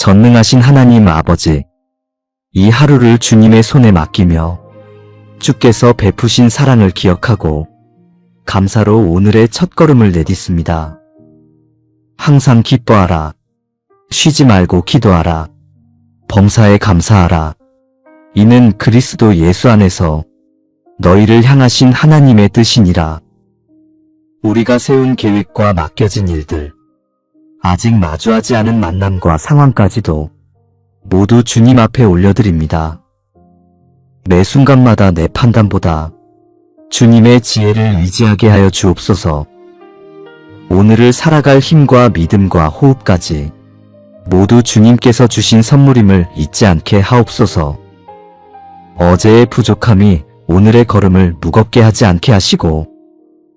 전능하신 하나님 아버지, 이 하루를 주님의 손에 맡기며 주께서 베푸신 사랑을 기억하고 감사로 오늘의 첫걸음을 내딛습니다. 항상 기뻐하라. 쉬지 말고 기도하라. 범사에 감사하라. 이는 그리스도 예수 안에서 너희를 향하신 하나님의 뜻이니라. 우리가 세운 계획과 맡겨진 일들, 아직 마주하지 않은 만남과 상황까지도 모두 주님 앞에 올려드립니다. 매 순간마다 내 판단보다 주님의 지혜를 의지하게 하여 주옵소서. 오늘을 살아갈 힘과 믿음과 호흡까지 모두 주님께서 주신 선물임을 잊지 않게 하옵소서. 어제의 부족함이 오늘의 걸음을 무겁게 하지 않게 하시고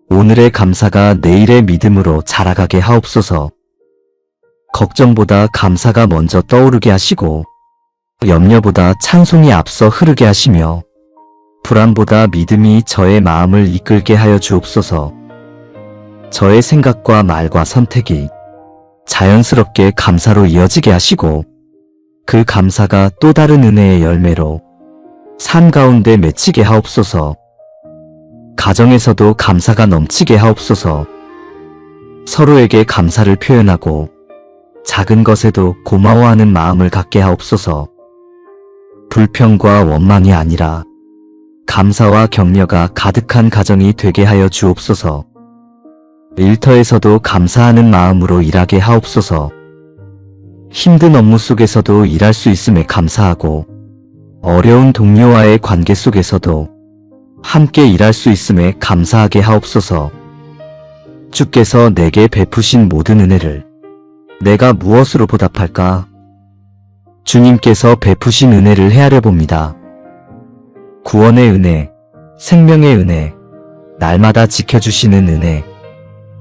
오늘의 감사가 내일의 믿음으로 자라가게 하옵소서. 걱정보다 감사가 먼저 떠오르게 하시고 염려보다 찬송이 앞서 흐르게 하시며 불안보다 믿음이 저의 마음을 이끌게 하여 주옵소서. 저의 생각과 말과 선택이 자연스럽게 감사로 이어지게 하시고 그 감사가 또 다른 은혜의 열매로 삶 가운데 맺히게 하옵소서. 가정에서도 감사가 넘치게 하옵소서. 서로에게 감사를 표현하고 작은 것에도 고마워하는 마음을 갖게 하옵소서. 불평과 원망이 아니라 감사와 격려가 가득한 가정이 되게 하여 주옵소서. 일터에서도 감사하는 마음으로 일하게 하옵소서. 힘든 업무 속에서도 일할 수 있음에 감사하고 어려운 동료와의 관계 속에서도 함께 일할 수 있음에 감사하게 하옵소서. 주께서 내게 베푸신 모든 은혜를 내가 무엇으로 보답할까? 주님께서 베푸신 은혜를 헤아려 봅니다. 구원의 은혜, 생명의 은혜, 날마다 지켜주시는 은혜,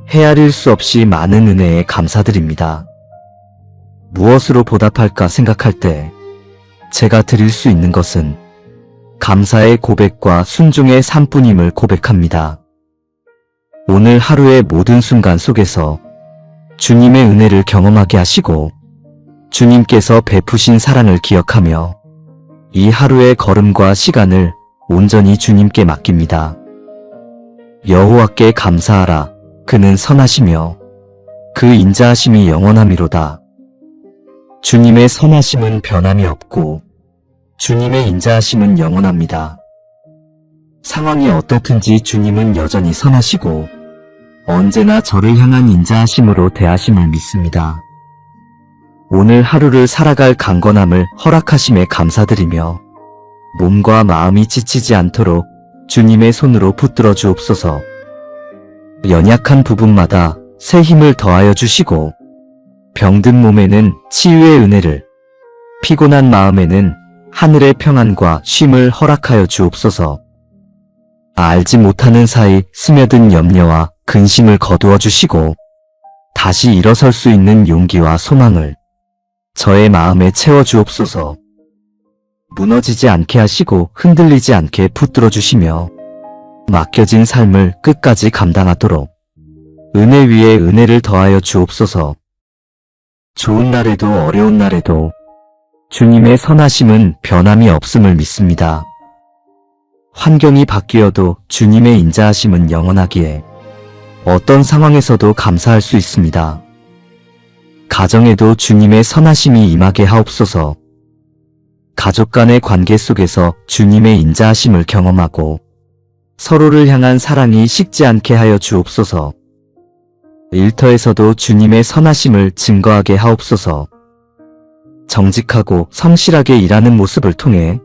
헤아릴 수 없이 많은 은혜에 감사드립니다. 무엇으로 보답할까 생각할 때 제가 드릴 수 있는 것은 감사의 고백과 순종의 삶뿐임을 고백합니다. 오늘 하루의 모든 순간 속에서 주님의 은혜를 경험하게 하시고 주님께서 베푸신 사랑을 기억하며 이 하루의 걸음과 시간을 온전히 주님께 맡깁니다. 여호와께 감사하라. 그는 선하시며 그 인자하심이 영원함이로다. 주님의 선하심은 변함이 없고 주님의 인자하심은 영원합니다. 상황이 어떻든지 주님은 여전히 선하시고 언제나 저를 향한 인자하심으로 대하심을 믿습니다. 오늘 하루를 살아갈 강건함을 허락하심에 감사드리며 몸과 마음이 지치지 않도록 주님의 손으로 붙들어 주옵소서. 연약한 부분마다 새 힘을 더하여 주시고 병든 몸에는 치유의 은혜를, 피곤한 마음에는 하늘의 평안과 쉼을 허락하여 주옵소서. 알지 못하는 사이 스며든 염려와 근심을 거두어 주시고 다시 일어설 수 있는 용기와 소망을 저의 마음에 채워 주옵소서. 무너지지 않게 하시고 흔들리지 않게 붙들어 주시며 맡겨진 삶을 끝까지 감당하도록 은혜 위에 은혜를 더하여 주옵소서. 좋은 날에도 어려운 날에도 주님의 선하심은 변함이 없음을 믿습니다. 환경이 바뀌어도 주님의 인자하심은 영원하기에 어떤 상황에서도 감사할 수 있습니다. 가정에도 주님의 선하심이 임하게 하옵소서. 가족 간의 관계 속에서 주님의 인자하심을 경험하고 서로를 향한 사랑이 식지 않게 하여 주옵소서. 일터에서도 주님의 선하심을 증거하게 하옵소서. 정직하고 성실하게 일하는 모습을 통해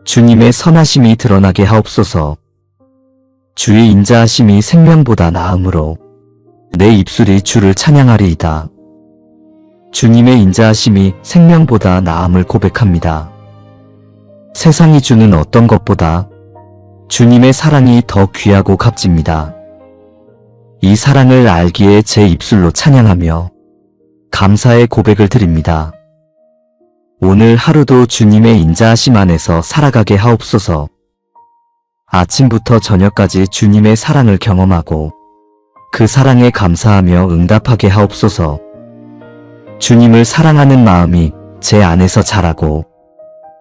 주님의 선하심이 드러나게 하옵소서. 주의 인자하심이 생명보다 나음으로 내 입술이 주를 찬양하리이다. 주님의 인자하심이 생명보다 나음을 고백합니다. 세상이 주는 어떤 것보다 주님의 사랑이 더 귀하고 값집니다. 이 사랑을 알기에 제 입술로 찬양하며 감사의 고백을 드립니다. 오늘 하루도 주님의 인자하심 안에서 살아가게 하옵소서. 아침부터 저녁까지 주님의 사랑을 경험하고 그 사랑에 감사하며 응답하게 하옵소서. 주님을 사랑하는 마음이 제 안에서 자라고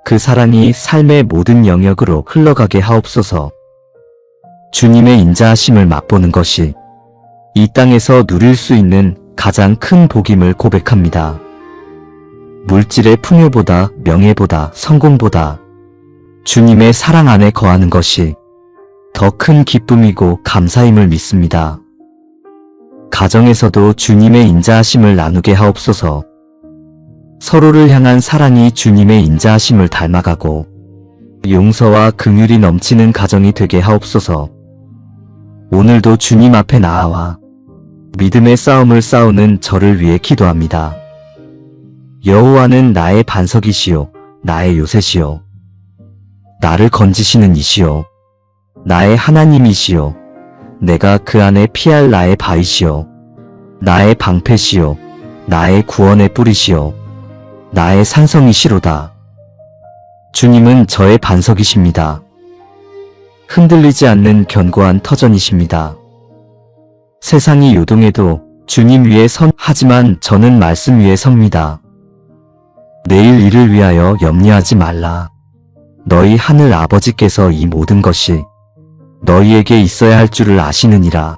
그 사랑이 삶의 모든 영역으로 흘러가게 하옵소서. 주님의 인자하심을 맛보는 것이 이 땅에서 누릴 수 있는 가장 큰 복임을 고백합니다. 물질의 풍요보다, 명예보다, 성공보다 주님의 사랑 안에 거하는 것이 더 큰 기쁨이고 감사임을 믿습니다. 가정에서도 주님의 인자하심을 나누게 하옵소서. 서로를 향한 사랑이 주님의 인자하심을 닮아가고 용서와 긍휼이 넘치는 가정이 되게 하옵소서. 오늘도 주님 앞에 나아와 믿음의 싸움을 싸우는 저를 위해 기도합니다. 여호와는 나의 반석이시요 나의 요새시요 나를 건지시는 이시요 나의 하나님이시요 내가 그 안에 피할 나의 바위시요 나의 방패시요 나의 구원의 뿌리시요 나의 산성이시로다. 주님은 저의 반석이십니다. 흔들리지 않는 견고한 터전이십니다. 세상이 요동해도 주님 위에 하지만 저는 말씀 위에 섭니다. 내일 일을 위하여 염려하지 말라. 너희 하늘 아버지께서 이 모든 것이 너희에게 있어야 할 줄을 아시느니라.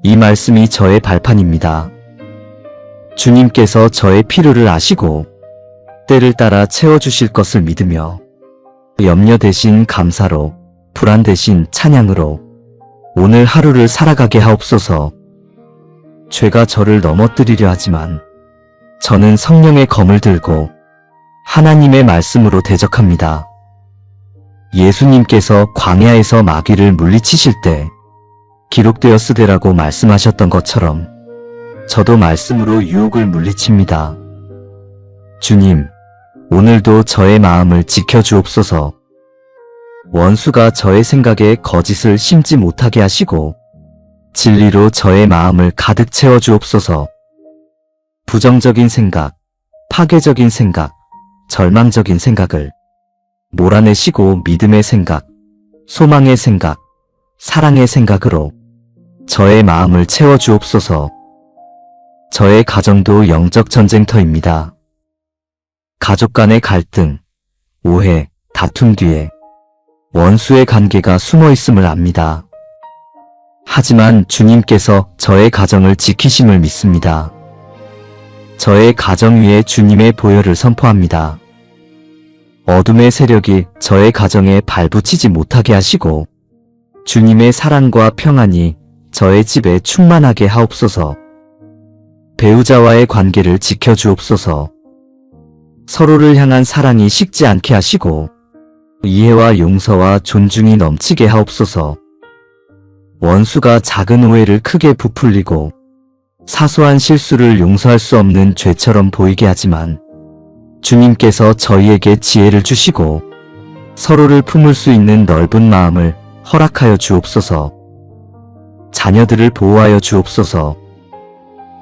이 말씀이 저의 발판입니다. 주님께서 저의 필요를 아시고 때를 따라 채워주실 것을 믿으며 염려 대신 감사로, 불안 대신 찬양으로 오늘 하루를 살아가게 하옵소서. 죄가 저를 넘어뜨리려 하지만 저는 성령의 검을 들고 하나님의 말씀으로 대적합니다. 예수님께서 광야에서 마귀를 물리치실 때 기록되었으되라고 말씀하셨던 것처럼 저도 말씀으로 유혹을 물리칩니다. 주님, 오늘도 저의 마음을 지켜주옵소서. 원수가 저의 생각에 거짓을 심지 못하게 하시고 진리로 저의 마음을 가득 채워주옵소서. 부정적인 생각, 파괴적인 생각, 절망적인 생각을 몰아내시고 믿음의 생각, 소망의 생각, 사랑의 생각으로 저의 마음을 채워주옵소서. 저의 가정도 영적 전쟁터입니다. 가족 간의 갈등, 오해, 다툼 뒤에 원수의 관계가 숨어 있음을 압니다. 하지만 주님께서 저의 가정을 지키심을 믿습니다. 저의 가정 위에 주님의 보혈을 선포합니다. 어둠의 세력이 저의 가정에 발붙이지 못하게 하시고 주님의 사랑과 평안이 저의 집에 충만하게 하옵소서. 배우자와의 관계를 지켜주옵소서. 서로를 향한 사랑이 식지 않게 하시고 이해와 용서와 존중이 넘치게 하옵소서. 원수가 작은 오해를 크게 부풀리고 사소한 실수를 용서할 수 없는 죄처럼 보이게 하지만 주님께서 저희에게 지혜를 주시고 서로를 품을 수 있는 넓은 마음을 허락하여 주옵소서. 자녀들을 보호하여 주옵소서.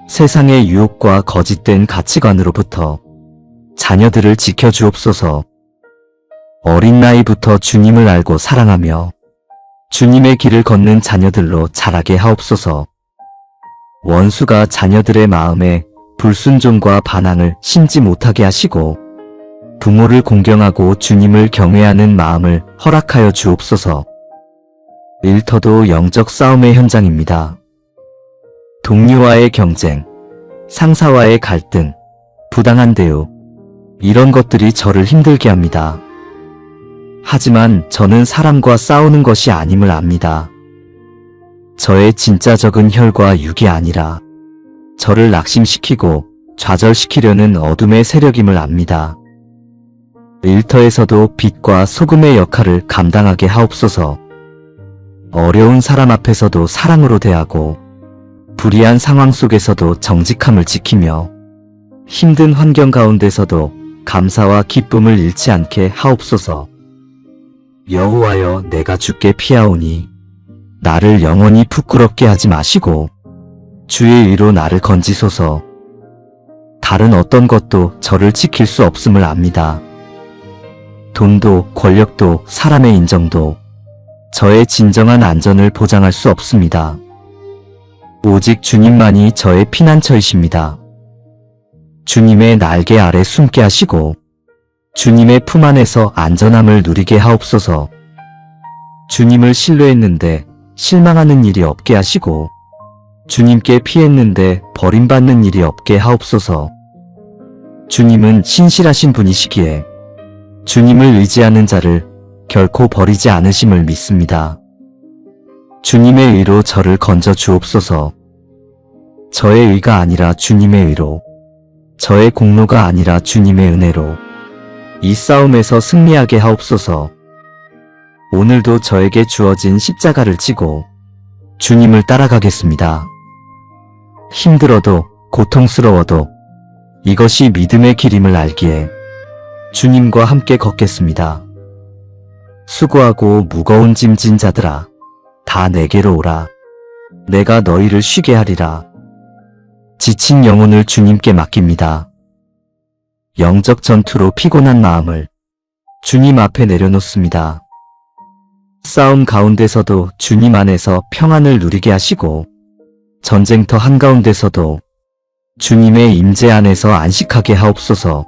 세상의 유혹과 거짓된 가치관으로부터 자녀들을 지켜주옵소서. 어린 나이부터 주님을 알고 사랑하며 주님의 길을 걷는 자녀들로 자라게 하옵소서. 원수가 자녀들의 마음에 불순종과 반항을 심지 못하게 하시고 부모를 공경하고 주님을 경외하는 마음을 허락하여 주옵소서. 일터도 영적 싸움의 현장입니다. 동료와의 경쟁, 상사와의 갈등, 부당한 대우, 이런 것들이 저를 힘들게 합니다. 하지만 저는 사람과 싸우는 것이 아님을 압니다. 저의 진짜 적은 혈과 육이 아니라 저를 낙심시키고 좌절시키려는 어둠의 세력임을 압니다. 일터에서도 빛과 소금의 역할을 감당하게 하옵소서. 어려운 사람 앞에서도 사랑으로 대하고 불이한 상황 속에서도 정직함을 지키며 힘든 환경 가운데서도 감사와 기쁨을 잃지 않게 하옵소서. 여호와여, 내가 주께 피하오니 나를 영원히 부끄럽게 하지 마시고 주의 의로 나를 건지소서. 다른 어떤 것도 저를 지킬 수 없음을 압니다. 돈도 권력도 사람의 인정도 저의 진정한 안전을 보장할 수 없습니다. 오직 주님만이 저의 피난처이십니다. 주님의 날개 아래 숨게 하시고 주님의 품 안에서 안전함을 누리게 하옵소서. 주님을 신뢰했는데 실망하는 일이 없게 하시고 주님께 피했는데 버림받는 일이 없게 하옵소서. 주님은 신실하신 분이시기에 주님을 의지하는 자를 결코 버리지 않으심을 믿습니다. 주님의 의로 저를 건져 주옵소서. 저의 의가 아니라 주님의 의로, 저의 공로가 아니라 주님의 은혜로 이 싸움에서 승리하게 하옵소서. 오늘도 저에게 주어진 십자가를 지고 주님을 따라가겠습니다. 힘들어도 고통스러워도 이것이 믿음의 길임을 알기에 주님과 함께 걷겠습니다. 수고하고 무거운 짐진 자들아, 다 내게로 오라. 내가 너희를 쉬게 하리라. 지친 영혼을 주님께 맡깁니다. 영적 전투로 피곤한 마음을 주님 앞에 내려놓습니다. 싸움 가운데서도 주님 안에서 평안을 누리게 하시고 전쟁터 한가운데서도 주님의 임재 안에서 안식하게 하옵소서.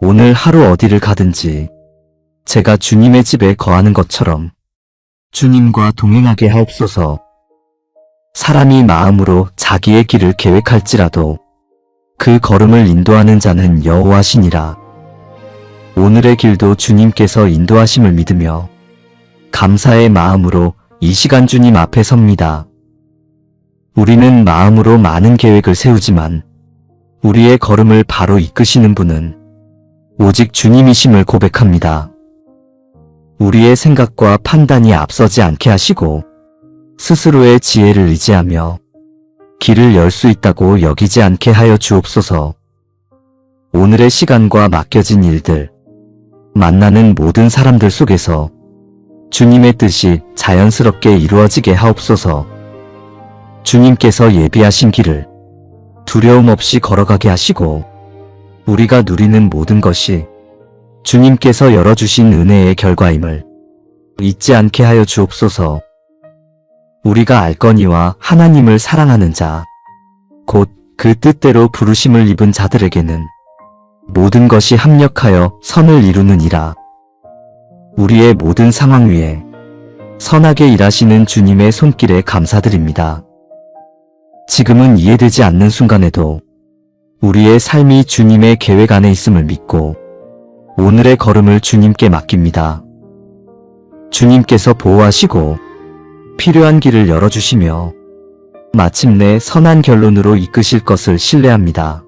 오늘 하루 어디를 가든지 제가 주님의 집에 거하는 것처럼 주님과 동행하게 하옵소서. 사람이 마음으로 자기의 길을 계획할지라도 그 걸음을 인도하는 자는 여호와시니라. 오늘의 길도 주님께서 인도하심을 믿으며 감사의 마음으로 이 시간 주님 앞에 섭니다. 우리는 마음으로 많은 계획을 세우지만 우리의 걸음을 바로 이끄시는 분은 오직 주님이심을 고백합니다. 우리의 생각과 판단이 앞서지 않게 하시고 스스로의 지혜를 의지하며 길을 열 수 있다고 여기지 않게 하여 주옵소서. 오늘의 시간과 맡겨진 일들, 만나는 모든 사람들 속에서 주님의 뜻이 자연스럽게 이루어지게 하옵소서. 주님께서 예비하신 길을 두려움 없이 걸어가게 하시고 우리가 누리는 모든 것이 주님께서 열어주신 은혜의 결과임을 잊지 않게 하여 주옵소서. 우리가 알거니와 하나님을 사랑하는 자, 곧 그 뜻대로 부르심을 입은 자들에게는 모든 것이 합력하여 선을 이루느니라. 우리의 모든 상황 위에 선하게 일하시는 주님의 손길에 감사드립니다. 지금은 이해되지 않는 순간에도 우리의 삶이 주님의 계획 안에 있음을 믿고 오늘의 걸음을 주님께 맡깁니다. 주님께서 보호하시고 필요한 길을 열어주시며 마침내 선한 결론으로 이끄실 것을 신뢰합니다.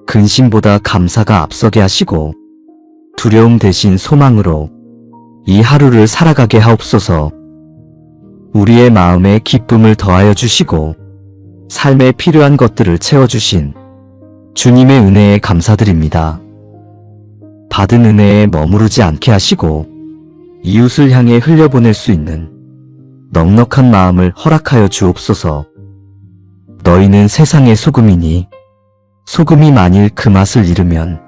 근심보다 감사가 앞서게 하시고 두려움 대신 소망으로 이 하루를 살아가게 하옵소서. 우리의 마음에 기쁨을 더하여 주시고 삶에 필요한 것들을 채워주신 주님의 은혜에 감사드립니다. 받은 은혜에 머무르지 않게 하시고 이웃을 향해 흘려보낼 수 있는 넉넉한 마음을 허락하여 주옵소서. 너희는 세상의 소금이니 소금이 만일 그 맛을 잃으면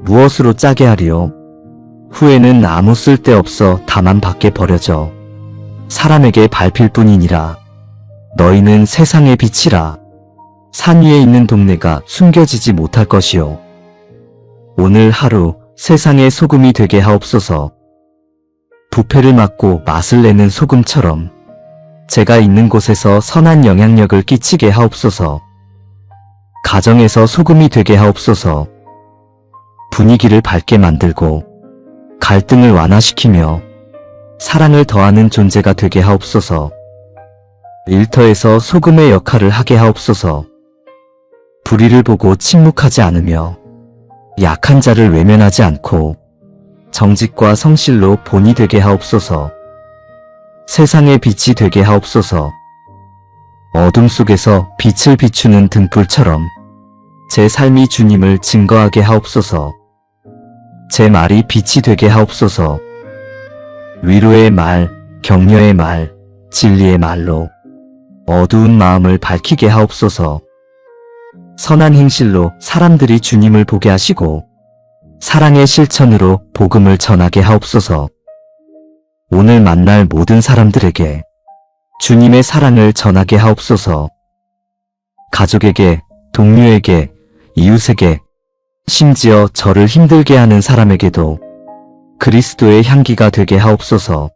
무엇으로 짜게 하리요? 후에는 아무 쓸데없어 다만 밖에 버려져 사람에게 밟힐 뿐이니라. 너희는 세상의 빛이라. 산 위에 있는 동네가 숨겨지지 못할 것이요. 오늘 하루 세상의 소금이 되게 하옵소서. 부패를 막고 맛을 내는 소금처럼 제가 있는 곳에서 선한 영향력을 끼치게 하옵소서. 가정에서 소금이 되게 하옵소서. 분위기를 밝게 만들고 갈등을 완화시키며 사랑을 더하는 존재가 되게 하옵소서. 일터에서 소금의 역할을 하게 하옵소서. 불의를 보고 침묵하지 않으며 약한 자를 외면하지 않고 정직과 성실로 본이 되게 하옵소서. 세상의 빛이 되게 하옵소서. 어둠 속에서 빛을 비추는 등불처럼 제 삶이 주님을 증거하게 하옵소서. 제 말이 빛이 되게 하옵소서. 위로의 말, 격려의 말, 진리의 말로 어두운 마음을 밝히게 하옵소서. 선한 행실로 사람들이 주님을 보게 하시고 사랑의 실천으로 복음을 전하게 하옵소서. 오늘 만날 모든 사람들에게 주님의 사랑을 전하게 하옵소서. 가족에게, 동료에게, 이웃에게, 심지어 저를 힘들게 하는 사람에게도 그리스도의 향기가 되게 하옵소서.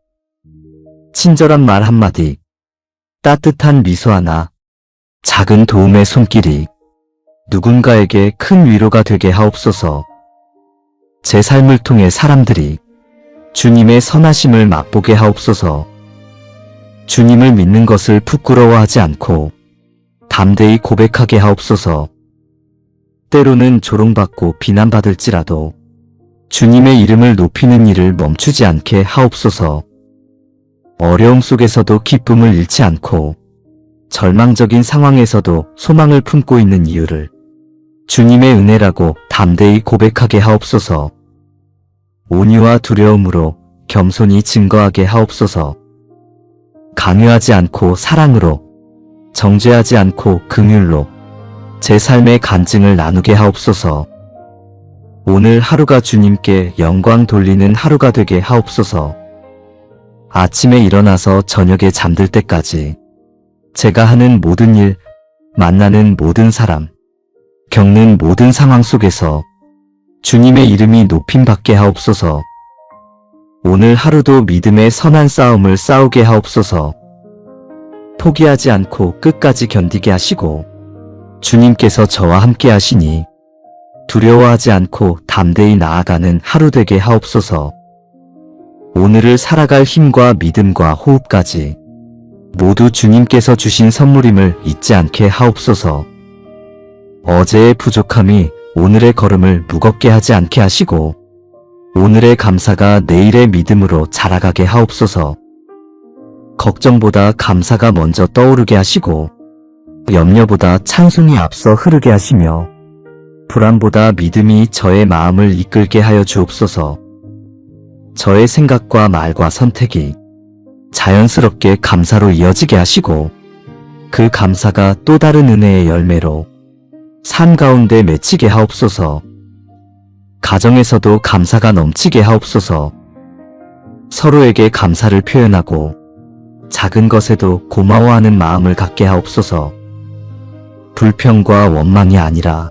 친절한 말 한마디, 따뜻한 미소 하나, 작은 도움의 손길이 누군가에게 큰 위로가 되게 하옵소서. 제 삶을 통해 사람들이 주님의 선하심을 맛보게 하옵소서. 주님을 믿는 것을 부끄러워하지 않고 담대히 고백하게 하옵소서. 때로는 조롱받고 비난받을지라도 주님의 이름을 높이는 일을 멈추지 않게 하옵소서. 어려움 속에서도 기쁨을 잃지 않고 절망적인 상황에서도 소망을 품고 있는 이유를 주님의 은혜라고 담대히 고백하게 하옵소서. 온유와 두려움으로 겸손히 증거하게 하옵소서. 강요하지 않고 사랑으로, 정죄하지 않고 긍휼로 제 삶의 간증을 나누게 하옵소서. 오늘 하루가 주님께 영광 돌리는 하루가 되게 하옵소서. 아침에 일어나서 저녁에 잠들 때까지 제가 하는 모든 일, 만나는 모든 사람, 겪는 모든 상황 속에서 주님의 이름이 높임받게 하옵소서. 오늘 하루도 믿음의 선한 싸움을 싸우게 하옵소서. 포기하지 않고 끝까지 견디게 하시고 주님께서 저와 함께 하시니 두려워하지 않고 담대히 나아가는 하루 되게 하옵소서. 오늘을 살아갈 힘과 믿음과 호흡까지 모두 주님께서 주신 선물임을 잊지 않게 하옵소서. 어제의 부족함이 오늘의 걸음을 무겁게 하지 않게 하시고 오늘의 감사가 내일의 믿음으로 자라가게 하옵소서. 걱정보다 감사가 먼저 떠오르게 하시고 염려보다 찬송이 앞서 흐르게 하시며 불안보다 믿음이 저의 마음을 이끌게 하여 주옵소서. 저의 생각과 말과 선택이 자연스럽게 감사로 이어지게 하시고 그 감사가 또 다른 은혜의 열매로 삶 가운데 맺히게 하옵소서. 가정에서도 감사가 넘치게 하옵소서. 서로에게 감사를 표현하고 작은 것에도 고마워하는 마음을 갖게 하옵소서. 불평과 원망이 아니라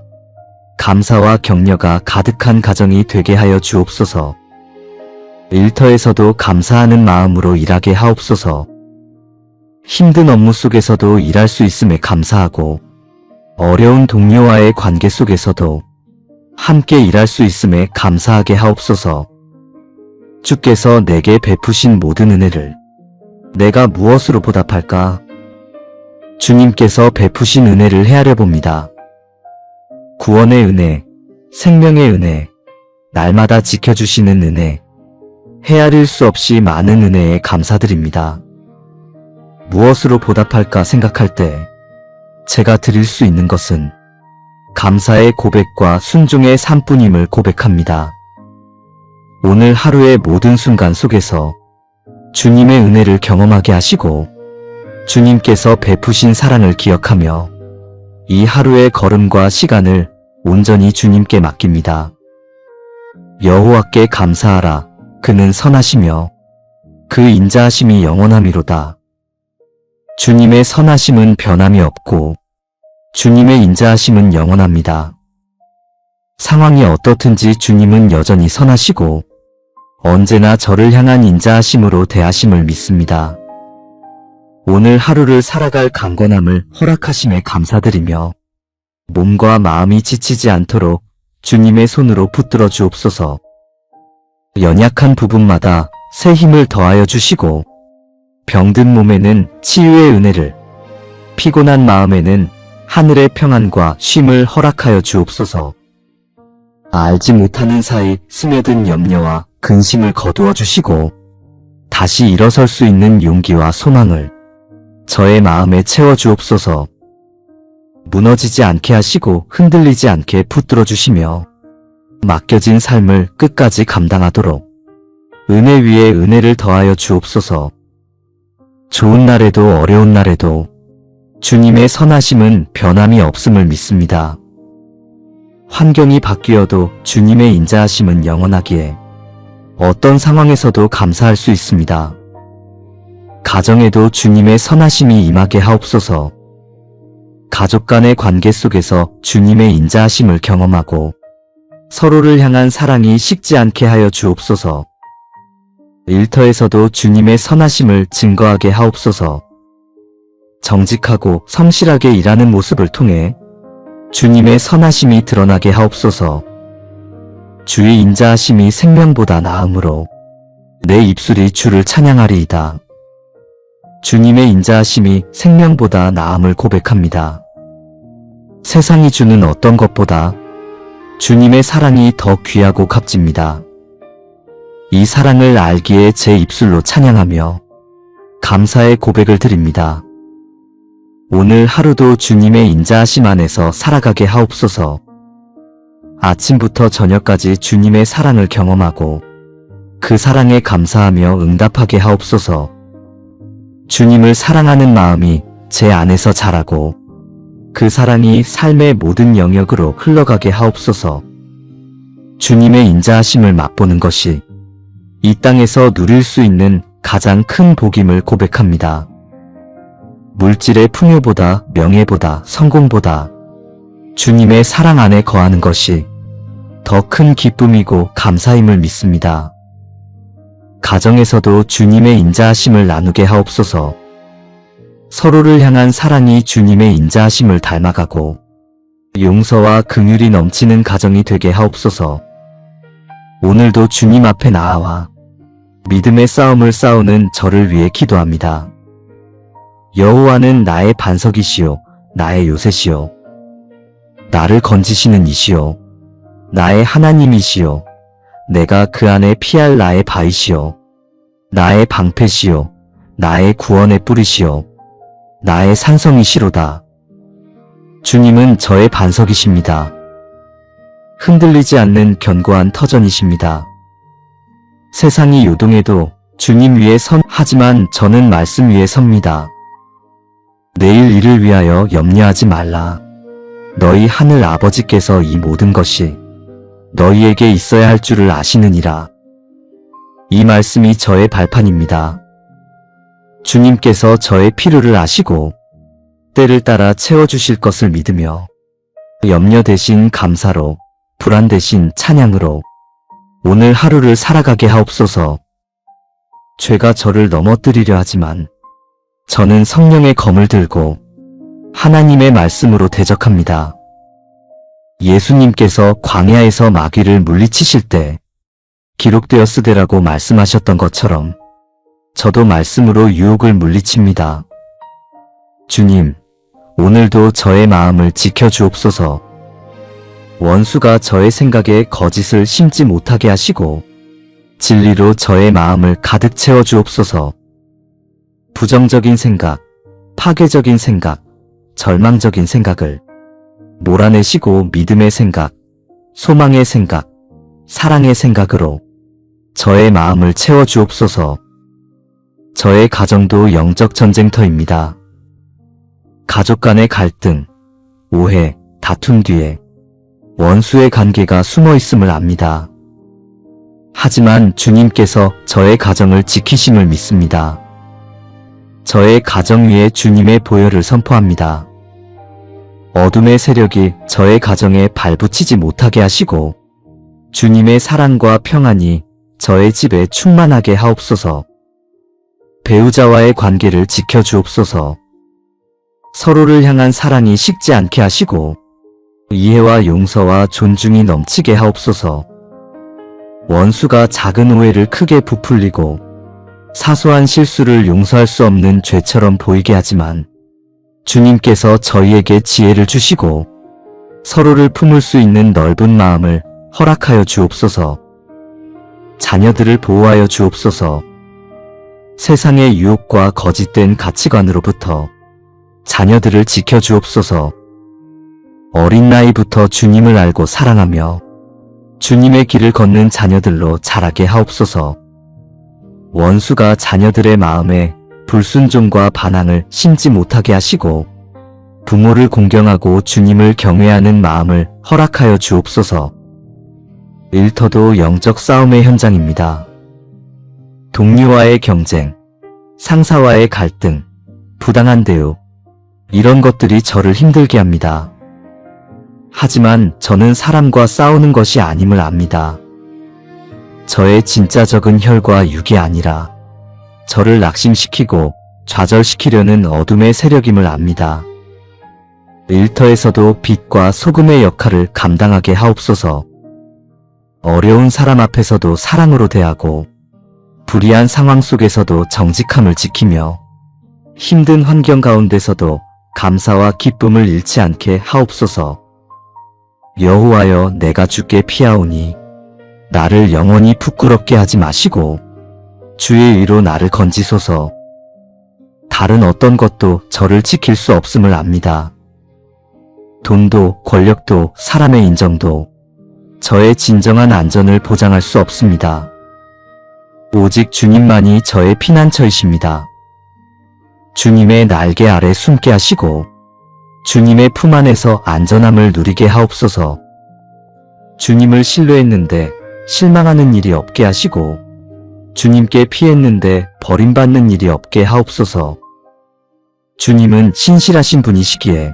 감사와 격려가 가득한 가정이 되게 하여 주옵소서. 일터에서도 감사하는 마음으로 일하게 하옵소서. 힘든 업무 속에서도 일할 수 있음에 감사하고 어려운 동료와의 관계 속에서도 함께 일할 수 있음에 감사하게 하옵소서. 주께서 내게 베푸신 모든 은혜를 내가 무엇으로 보답할까? 주님께서 베푸신 은혜를 헤아려 봅니다. 구원의 은혜, 생명의 은혜, 날마다 지켜주시는 은혜, 헤아릴 수 없이 많은 은혜에 감사드립니다. 무엇으로 보답할까 생각할 때 제가 드릴 수 있는 것은 감사의 고백과 순종의 삶뿐임을 고백합니다. 오늘 하루의 모든 순간 속에서 주님의 은혜를 경험하게 하시고 주님께서 베푸신 사랑을 기억하며 이 하루의 걸음과 시간을 온전히 주님께 맡깁니다. 여호와께 감사하라. 그는 선하시며 그 인자하심이 영원함이로다. 주님의 선하심은 변함이 없고 주님의 인자하심은 영원합니다. 상황이 어떻든지 주님은 여전히 선하시고 언제나 저를 향한 인자하심으로 대하심을 믿습니다. 오늘 하루를 살아갈 강건함을 허락하심에 감사드리며 몸과 마음이 지치지 않도록 주님의 손으로 붙들어 주옵소서. 연약한 부분마다 새 힘을 더하여 주시고 병든 몸에는 치유의 은혜를, 피곤한 마음에는 하늘의 평안과 쉼을 허락하여 주옵소서. 알지 못하는 사이 스며든 염려와 근심을 거두어 주시고 다시 일어설 수 있는 용기와 소망을 저의 마음에 채워 주옵소서. 무너지지 않게 하시고 흔들리지 않게 붙들어 주시며 맡겨진 삶을 끝까지 감당하도록 은혜 위에 은혜를 더하여 주옵소서. 좋은 날에도 어려운 날에도 주님의 선하심은 변함이 없음을 믿습니다. 환경이 바뀌어도 주님의 인자하심은 영원하기에 어떤 상황에서도 감사할 수 있습니다. 가정에도 주님의 선하심이 임하게 하옵소서. 가족 간의 관계 속에서 주님의 인자하심을 경험하고 서로를 향한 사랑이 식지 않게 하여 주옵소서. 일터에서도 주님의 선하심을 증거하게 하옵소서. 정직하고 성실하게 일하는 모습을 통해 주님의 선하심이 드러나게 하옵소서. 주의 인자하심이 생명보다 나음으로 내 입술이 주를 찬양하리이다. 주님의 인자하심이 생명보다 나음을 고백합니다. 세상이 주는 어떤 것보다 주님의 사랑이 더 귀하고 값집니다. 이 사랑을 알기에 제 입술로 찬양하며 감사의 고백을 드립니다. 오늘 하루도 주님의 인자하심 안에서 살아가게 하옵소서. 아침부터 저녁까지 주님의 사랑을 경험하고 그 사랑에 감사하며 응답하게 하옵소서. 주님을 사랑하는 마음이 제 안에서 자라고 그 사랑이 삶의 모든 영역으로 흘러가게 하옵소서. 주님의 인자하심을 맛보는 것이 이 땅에서 누릴 수 있는 가장 큰 복임을 고백합니다. 물질의 풍요보다, 명예보다, 성공보다 주님의 사랑 안에 거하는 것이 더 큰 기쁨이고 감사임을 믿습니다. 가정에서도 주님의 인자하심을 나누게 하옵소서. 서로를 향한 사랑이 주님의 인자하심을 닮아가고 용서와 긍휼이 넘치는 가정이 되게 하옵소서. 오늘도 주님 앞에 나아와 믿음의 싸움을 싸우는 저를 위해 기도합니다. 여호와는 나의 반석이시요 나의 요새시요 나를 건지시는 이시요 나의 하나님이시요 내가 그 안에 피할 나의 바위시요 나의 방패시요 나의 구원의 뿌리시요 나의 산성이시로다. 주님은 저의 반석이십니다. 흔들리지 않는 견고한 터전이십니다. 세상이 요동해도 주님 위에 하지만 저는 말씀 위에 섭니다. 내일 일을 위하여 염려하지 말라. 너희 하늘 아버지께서 이 모든 것이 너희에게 있어야 할 줄을 아시느니라. 이 말씀이 저의 발판입니다. 주님께서 저의 필요를 아시고 때를 따라 채워주실 것을 믿으며 염려 대신 감사로, 불안 대신 찬양으로 오늘 하루를 살아가게 하옵소서. 죄가 저를 넘어뜨리려 하지만 저는 성령의 검을 들고 하나님의 말씀으로 대적합니다. 예수님께서 광야에서 마귀를 물리치실 때 기록되었으되라고 말씀하셨던 것처럼 저도 말씀으로 유혹을 물리칩니다. 주님, 오늘도 저의 마음을 지켜주옵소서. 원수가 저의 생각에 거짓을 심지 못하게 하시고 진리로 저의 마음을 가득 채워주옵소서. 부정적인 생각, 파괴적인 생각, 절망적인 생각을 몰아내시고 믿음의 생각, 소망의 생각, 사랑의 생각으로 저의 마음을 채워주옵소서. 저의 가정도 영적 전쟁터입니다. 가족 간의 갈등, 오해, 다툼 뒤에 원수의 관계가 숨어 있음을 압니다. 하지만 주님께서 저의 가정을 지키심을 믿습니다. 저의 가정 위에 주님의 보혈을 선포합니다. 어둠의 세력이 저의 가정에 발붙이지 못하게 하시고 주님의 사랑과 평안이 저의 집에 충만하게 하옵소서. 배우자와의 관계를 지켜주옵소서. 서로를 향한 사랑이 식지 않게 하시고 이해와 용서와 존중이 넘치게 하옵소서. 원수가 작은 오해를 크게 부풀리고 사소한 실수를 용서할 수 없는 죄처럼 보이게 하지만 주님께서 저희에게 지혜를 주시고 서로를 품을 수 있는 넓은 마음을 허락하여 주옵소서. 자녀들을 보호하여 주옵소서. 세상의 유혹과 거짓된 가치관으로부터 자녀들을 지켜주옵소서. 어린 나이부터 주님을 알고 사랑하며 주님의 길을 걷는 자녀들로 자라게 하옵소서. 원수가 자녀들의 마음에 불순종과 반항을 심지 못하게 하시고 부모를 공경하고 주님을 경외하는 마음을 허락하여 주옵소서. 일터도 영적 싸움의 현장입니다. 동료와의 경쟁, 상사와의 갈등, 부당한 대우, 이런 것들이 저를 힘들게 합니다. 하지만 저는 사람과 싸우는 것이 아님을 압니다. 저의 진짜 적은 혈과 육이 아니라 저를 낙심시키고 좌절시키려는 어둠의 세력임을 압니다. 일터에서도 빛과 소금의 역할을 감당하게 하옵소서. 어려운 사람 앞에서도 사랑으로 대하고 불이한 상황 속에서도 정직함을 지키며 힘든 환경 가운데서도 감사와 기쁨을 잃지 않게 하옵소서. 여호와여, 내가 주께 피하오니 나를 영원히 부끄럽게 하지 마시고 주의 의로 나를 건지소서. 다른 어떤 것도 저를 지킬 수 없음을 압니다. 돈도 권력도 사람의 인정도 저의 진정한 안전을 보장할 수 없습니다. 오직 주님만이 저의 피난처이십니다. 주님의 날개 아래 숨게 하시고 주님의 품 안에서 안전함을 누리게 하옵소서. 주님을 신뢰했는데 실망하는 일이 없게 하시고 주님께 피했는데 버림받는 일이 없게 하옵소서. 주님은 신실하신 분이시기에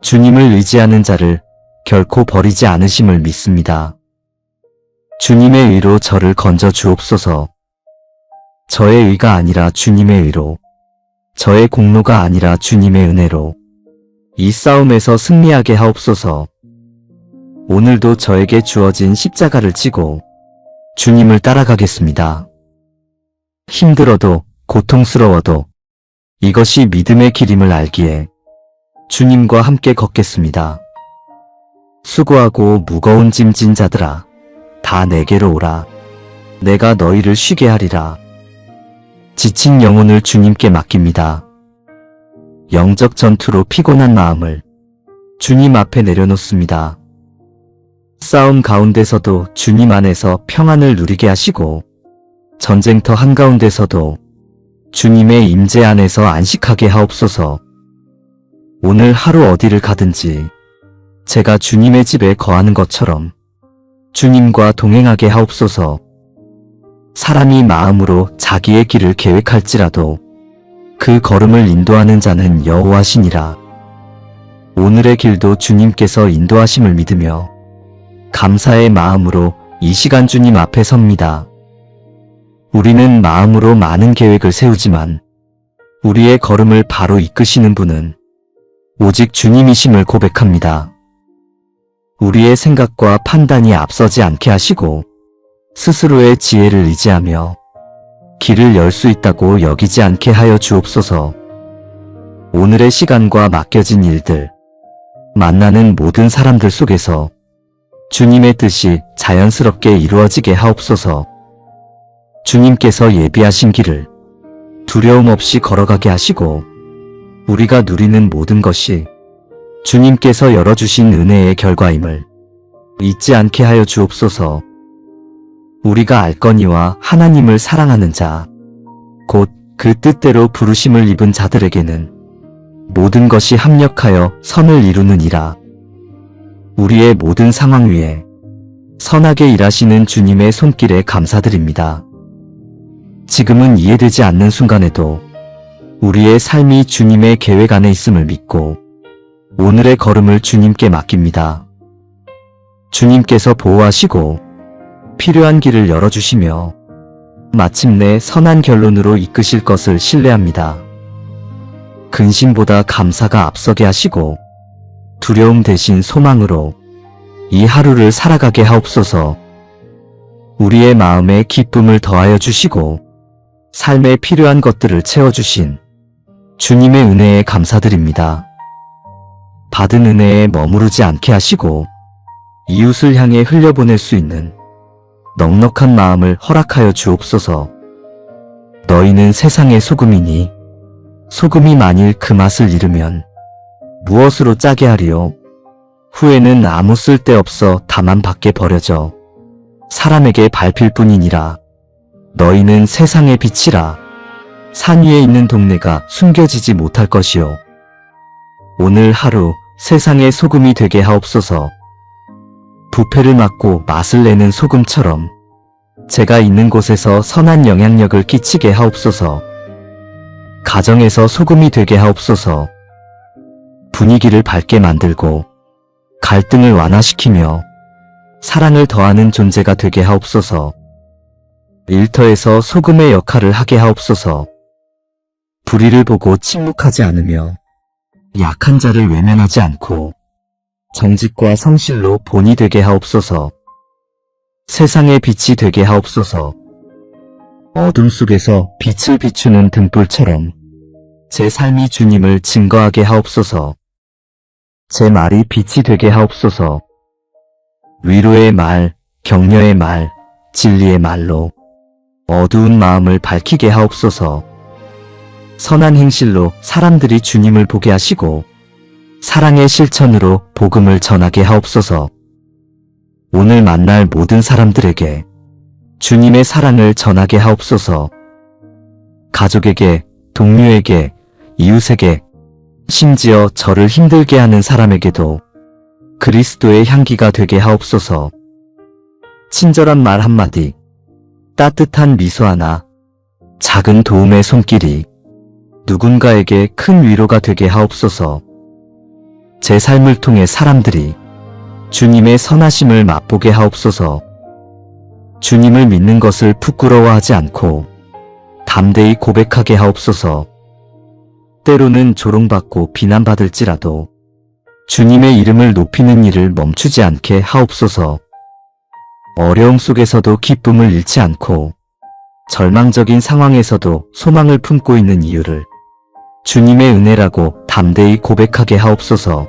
주님을 의지하는 자를 결코 버리지 않으심을 믿습니다. 주님의 의로 저를 건져 주옵소서. 저의 의가 아니라 주님의 의로, 저의 공로가 아니라 주님의 은혜로 이 싸움에서 승리하게 하옵소서. 오늘도 저에게 주어진 십자가를 지고 주님을 따라가겠습니다. 힘들어도 고통스러워도 이것이 믿음의 길임을 알기에 주님과 함께 걷겠습니다. 수고하고 무거운 짐 진 자들아, 다 내게로 오라. 내가 너희를 쉬게 하리라. 지친 영혼을 주님께 맡깁니다. 영적 전투로 피곤한 마음을 주님 앞에 내려놓습니다. 싸움 가운데서도 주님 안에서 평안을 누리게 하시고 전쟁터 한가운데서도 주님의 임재 안에서 안식하게 하옵소서. 오늘 하루 어디를 가든지 제가 주님의 집에 거하는 것처럼 주님과 동행하게 하옵소서. 사람이 마음으로 자기의 길을 계획할지라도 그 걸음을 인도하는 자는 여호와시니라. 오늘의 길도 주님께서 인도하심을 믿으며 감사의 마음으로 이 시간 주님 앞에 섭니다. 우리는 마음으로 많은 계획을 세우지만 우리의 걸음을 바로 이끄시는 분은 오직 주님이심을 고백합니다. 우리의 생각과 판단이 앞서지 않게 하시고 스스로의 지혜를 의지하며 길을 열 수 있다고 여기지 않게 하여 주옵소서. 오늘의 시간과 맡겨진 일들, 만나는 모든 사람들 속에서 주님의 뜻이 자연스럽게 이루어지게 하옵소서. 주님께서 예비하신 길을 두려움 없이 걸어가게 하시고 우리가 누리는 모든 것이 주님께서 열어주신 은혜의 결과임을 잊지 않게 하여 주옵소서. 우리가 알거니와 하나님을 사랑하는 자, 곧 그 뜻대로 부르심을 입은 자들에게는 모든 것이 합력하여 선을 이루느니라. 우리의 모든 상황 위에 선하게 일하시는 주님의 손길에 감사드립니다. 지금은 이해되지 않는 순간에도 우리의 삶이 주님의 계획 안에 있음을 믿고 오늘의 걸음을 주님께 맡깁니다. 주님께서 보호하시고 필요한 길을 열어주시며 마침내 선한 결론으로 이끄실 것을 신뢰합니다. 근심보다 감사가 앞서게 하시고 두려움 대신 소망으로 이 하루를 살아가게 하옵소서. 우리의 마음에 기쁨을 더하여 주시고 삶에 필요한 것들을 채워주신 주님의 은혜에 감사드립니다. 받은 은혜에 머무르지 않게 하시고 이웃을 향해 흘려보낼 수 있는 넉넉한 마음을 허락하여 주옵소서. 너희는 세상의 소금이니 소금이 만일 그 맛을 잃으면 무엇으로 짜게 하리요? 후에는 아무 쓸데없어 다만 밖에 버려져 사람에게 밟힐 뿐이니라. 너희는 세상의 빛이라. 산 위에 있는 동네가 숨겨지지 못할 것이요. 오늘 하루 세상의 소금이 되게 하옵소서. 부패를 막고 맛을 내는 소금처럼 제가 있는 곳에서 선한 영향력을 끼치게 하옵소서. 가정에서 소금이 되게 하옵소서. 분위기를 밝게 만들고 갈등을 완화시키며 사랑을 더하는 존재가 되게 하옵소서. 일터에서 소금의 역할을 하게 하옵소서. 불의를 보고 침묵하지 않으며 약한 자를 외면하지 않고 정직과 성실로 본이 되게 하옵소서. 세상의 빛이 되게 하옵소서. 어둠 속에서 빛을 비추는 등불처럼 제 삶이 주님을 증거하게 하옵소서. 제 말이 빛이 되게 하옵소서. 위로의 말, 격려의 말, 진리의 말로 어두운 마음을 밝히게 하옵소서. 선한 행실로 사람들이 주님을 보게 하시고 사랑의 실천으로 복음을 전하게 하옵소서. 오늘 만날 모든 사람들에게 주님의 사랑을 전하게 하옵소서. 가족에게, 동료에게, 이웃에게, 심지어 저를 힘들게 하는 사람에게도 그리스도의 향기가 되게 하옵소서. 친절한 말 한마디, 따뜻한 미소 하나, 작은 도움의 손길이 누군가에게 큰 위로가 되게 하옵소서. 제 삶을 통해 사람들이 주님의 선하심을 맛보게 하옵소서. 주님을 믿는 것을 부끄러워하지 않고 담대히 고백하게 하옵소서. 때로는 조롱받고 비난받을지라도 주님의 이름을 높이는 일을 멈추지 않게 하옵소서. 어려움 속에서도 기쁨을 잃지 않고 절망적인 상황에서도 소망을 품고 있는 이유를 주님의 은혜라고 담대히 고백하게 하옵소서.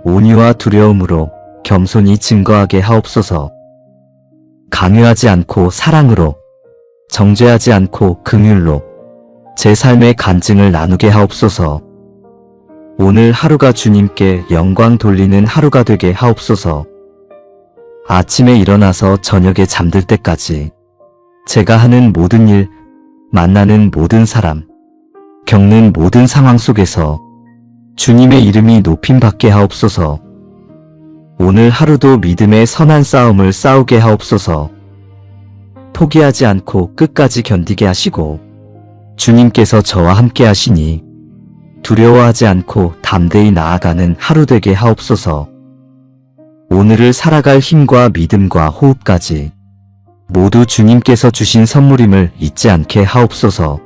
온유와 두려움으로 겸손히 증거하게 하옵소서. 강요하지 않고 사랑으로, 정죄하지 않고 긍휼로 제 삶의 간증을 나누게 하옵소서. 오늘 하루가 주님께 영광 돌리는 하루가 되게 하옵소서. 아침에 일어나서 저녁에 잠들 때까지 제가 하는 모든 일, 만나는 모든 사람, 겪는 모든 상황 속에서 주님의 이름이 높임받게 하옵소서. 오늘 하루도 믿음의 선한 싸움을 싸우게 하옵소서. 포기하지 않고 끝까지 견디게 하시고 주님께서 저와 함께 하시니 두려워하지 않고 담대히 나아가는 하루 되게 하옵소서. 오늘을 살아갈 힘과 믿음과 호흡까지 모두 주님께서 주신 선물임을 잊지 않게 하옵소서.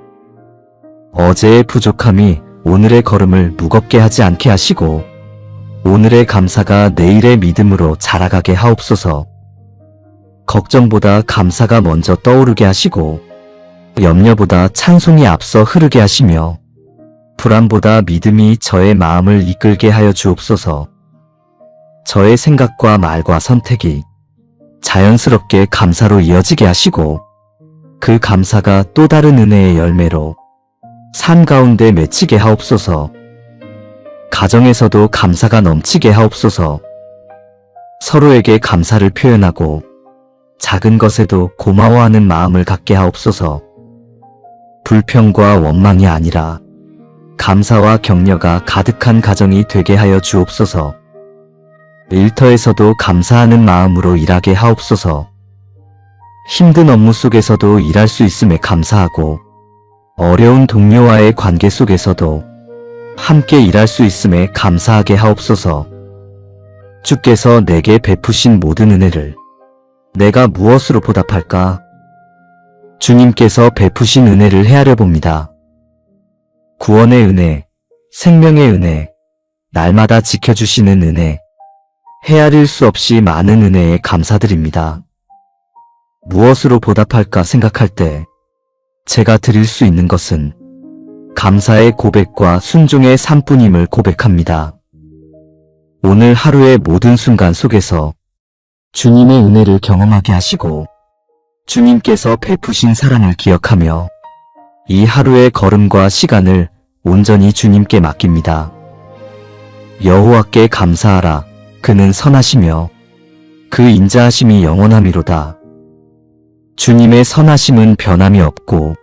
어제의 부족함이 오늘의 걸음을 무겁게 하지 않게 하시고 오늘의 감사가 내일의 믿음으로 자라가게 하옵소서. 걱정보다 감사가 먼저 떠오르게 하시고 염려보다 찬송이 앞서 흐르게 하시며 불안보다 믿음이 저의 마음을 이끌게 하여 주옵소서. 저의 생각과 말과 선택이 자연스럽게 감사로 이어지게 하시고 그 감사가 또 다른 은혜의 열매로 삶 가운데 맺히게 하옵소서. 가정에서도 감사가 넘치게 하옵소서. 서로에게 감사를 표현하고 작은 것에도 고마워하는 마음을 갖게 하옵소서. 불평과 원망이 아니라 감사와 격려가 가득한 가정이 되게 하여 주옵소서. 일터에서도 감사하는 마음으로 일하게 하옵소서. 힘든 업무 속에서도 일할 수 있음에 감사하고 어려운 동료와의 관계 속에서도 함께 일할 수 있음에 감사하게 하옵소서. 주께서 내게 베푸신 모든 은혜를 내가 무엇으로 보답할까? 주님께서 베푸신 은혜를 헤아려 봅니다. 구원의 은혜, 생명의 은혜, 날마다 지켜주시는 은혜, 헤아릴 수 없이 많은 은혜에 감사드립니다. 무엇으로 보답할까 생각할 때 제가 드릴 수 있는 것은 감사의 고백과 순종의 삶뿐임을 고백합니다. 오늘 하루의 모든 순간 속에서 주님의 은혜를 경험하게 하시고 주님께서 베푸신 사랑을 기억하며 이 하루의 걸음과 시간을 온전히 주님께 맡깁니다. 여호와께 감사하라. 그는 선하시며 그 인자하심이 영원함이로다. 주님의 선하심은 변함이 없고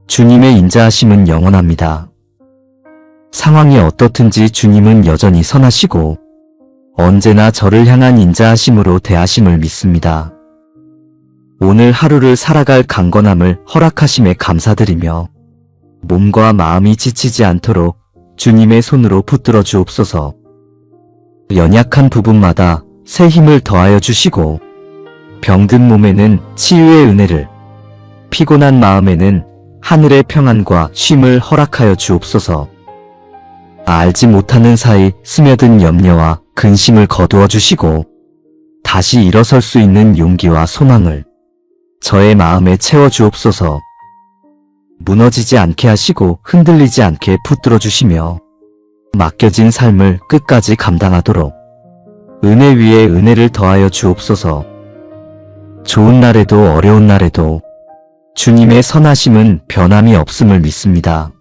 주님의 인자하심은 영원합니다. 상황이 어떻든지 주님은 여전히 선하시고 언제나 저를 향한 인자하심으로 대하심을 믿습니다. 오늘 하루를 살아갈 강건함을 허락하심에 감사드리며 몸과 마음이 지치지 않도록 주님의 손으로 붙들어 주옵소서. 연약한 부분마다 새 힘을 더하여 주시고 병든 몸에는 치유의 은혜를, 피곤한 마음에는 하늘의 평안과 쉼을 허락하여 주옵소서. 알지 못하는 사이 스며든 염려와 근심을 거두어 주시고 다시 일어설 수 있는 용기와 소망을 저의 마음에 채워 주옵소서. 무너지지 않게 하시고 흔들리지 않게 붙들어 주시며 맡겨진 삶을 끝까지 감당하도록 은혜 위에 은혜를 더하여 주옵소서. 좋은 날에도 어려운 날에도 주님의 선하심은 변함이 없음을 믿습니다.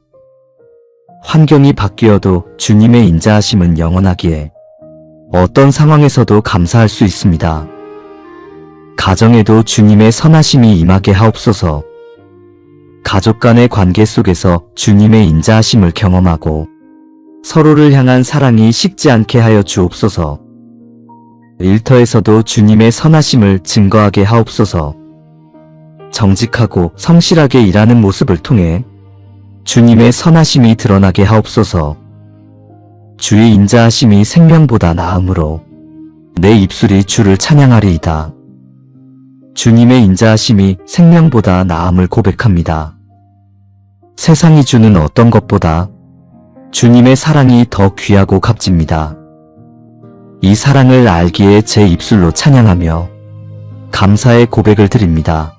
환경이 바뀌어도 주님의 인자하심은 영원하기에 어떤 상황에서도 감사할 수 있습니다. 가정에도 주님의 선하심이 임하게 하옵소서. 가족 간의 관계 속에서 주님의 인자하심을 경험하고 서로를 향한 사랑이 식지 않게 하여 주옵소서. 일터에서도 주님의 선하심을 증거하게 하옵소서. 정직하고 성실하게 일하는 모습을 통해 주님의 선하심이 드러나게 하옵소서. 주의 인자하심이 생명보다 나음으로 내 입술이 주를 찬양하리이다. 주님의 인자하심이 생명보다 나음을 고백합니다. 세상이 주는 어떤 것보다 주님의 사랑이 더 귀하고 값집니다. 이 사랑을 알기에 제 입술로 찬양하며 감사의 고백을 드립니다.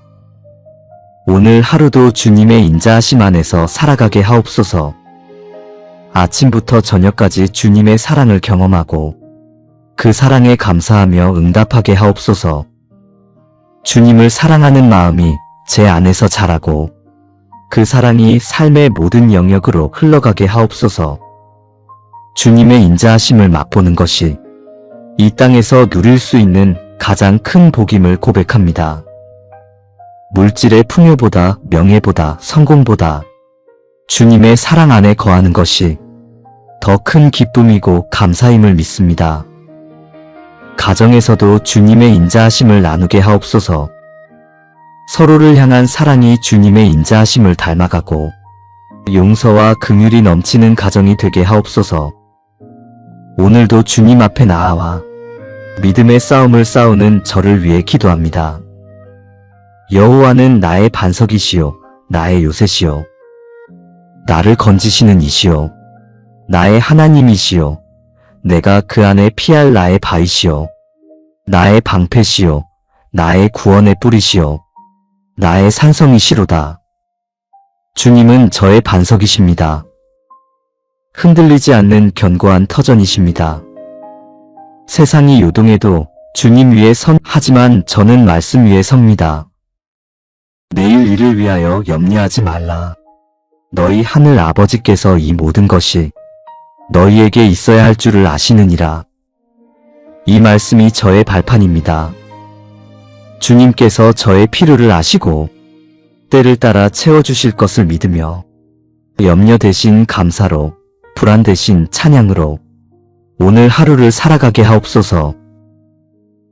오늘 하루도 주님의 인자하심 안에서 살아가게 하옵소서. 아침부터 저녁까지 주님의 사랑을 경험하고 그 사랑에 감사하며 응답하게 하옵소서. 주님을 사랑하는 마음이 제 안에서 자라고 그 사랑이 삶의 모든 영역으로 흘러가게 하옵소서. 주님의 인자하심을 맛보는 것이 이 땅에서 누릴 수 있는 가장 큰 복임을 고백합니다. 물질의 풍요보다, 명예보다, 성공보다 주님의 사랑 안에 거하는 것이 더 큰 기쁨이고 감사임을 믿습니다. 가정에서도 주님의 인자하심을 나누게 하옵소서. 서로를 향한 사랑이 주님의 인자하심을 닮아가고 용서와 긍휼이 넘치는 가정이 되게 하옵소서. 오늘도 주님 앞에 나아와 믿음의 싸움을 싸우는 저를 위해 기도합니다. 여호와는 나의 반석이시요 나의 요새시요 나를 건지시는 이시요 나의 하나님이시요 내가 그 안에 피할 나의 바위시요 나의 방패시요 나의 구원의 뿌리시요 나의 산성이시로다. 주님은 저의 반석이십니다. 흔들리지 않는 견고한 터전이십니다. 세상이 요동해도 주님 위에 하지만 저는 말씀 위에 섭니다. 내일 일을 위하여 염려하지 말라. 너희 하늘 아버지께서 이 모든 것이 너희에게 있어야 할 줄을 아시느니라. 이 말씀이 저의 발판입니다. 주님께서 저의 필요를 아시고 때를 따라 채워주실 것을 믿으며 염려 대신 감사로, 불안 대신 찬양으로 오늘 하루를 살아가게 하옵소서.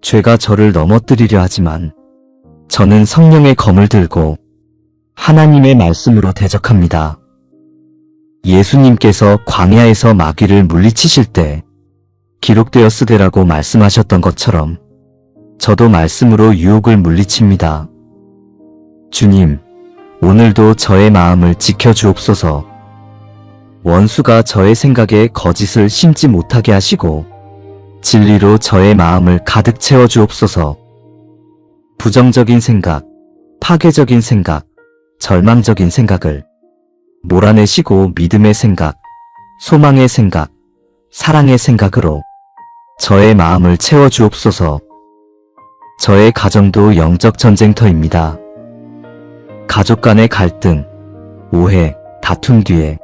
죄가 저를 넘어뜨리려 하지만 저는 성령의 검을 들고 하나님의 말씀으로 대적합니다. 예수님께서 광야에서 마귀를 물리치실 때 기록되었으되라고 말씀하셨던 것처럼 저도 말씀으로 유혹을 물리칩니다. 주님, 오늘도 저의 마음을 지켜주옵소서. 원수가 저의 생각에 거짓을 심지 못하게 하시고 진리로 저의 마음을 가득 채워주옵소서. 부정적인 생각, 파괴적인 생각, 절망적인 생각을 몰아내시고 믿음의 생각, 소망의 생각, 사랑의 생각으로 저의 마음을 채워주옵소서. 저의 가정도 영적 전쟁터입니다. 가족 간의 갈등, 오해, 다툼 뒤에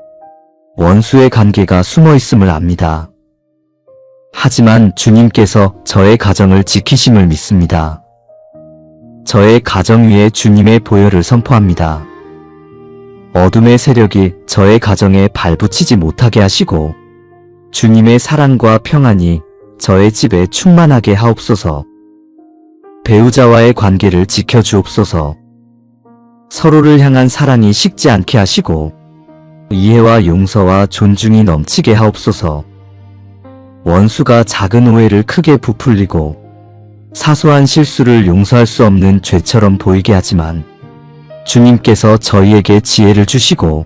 원수의 관계가 숨어 있음을 압니다. 하지만 주님께서 저의 가정을 지키심을 믿습니다. 저의 가정 위에 주님의 보혈을 선포합니다. 어둠의 세력이 저의 가정에 발붙이지 못하게 하시고 주님의 사랑과 평안이 저의 집에 충만하게 하옵소서. 배우자와의 관계를 지켜주옵소서. 서로를 향한 사랑이 식지 않게 하시고 이해와 용서와 존중이 넘치게 하옵소서. 원수가 작은 오해를 크게 부풀리고 사소한 실수를 용서할 수 없는 죄처럼 보이게 하지만 주님께서 저희에게 지혜를 주시고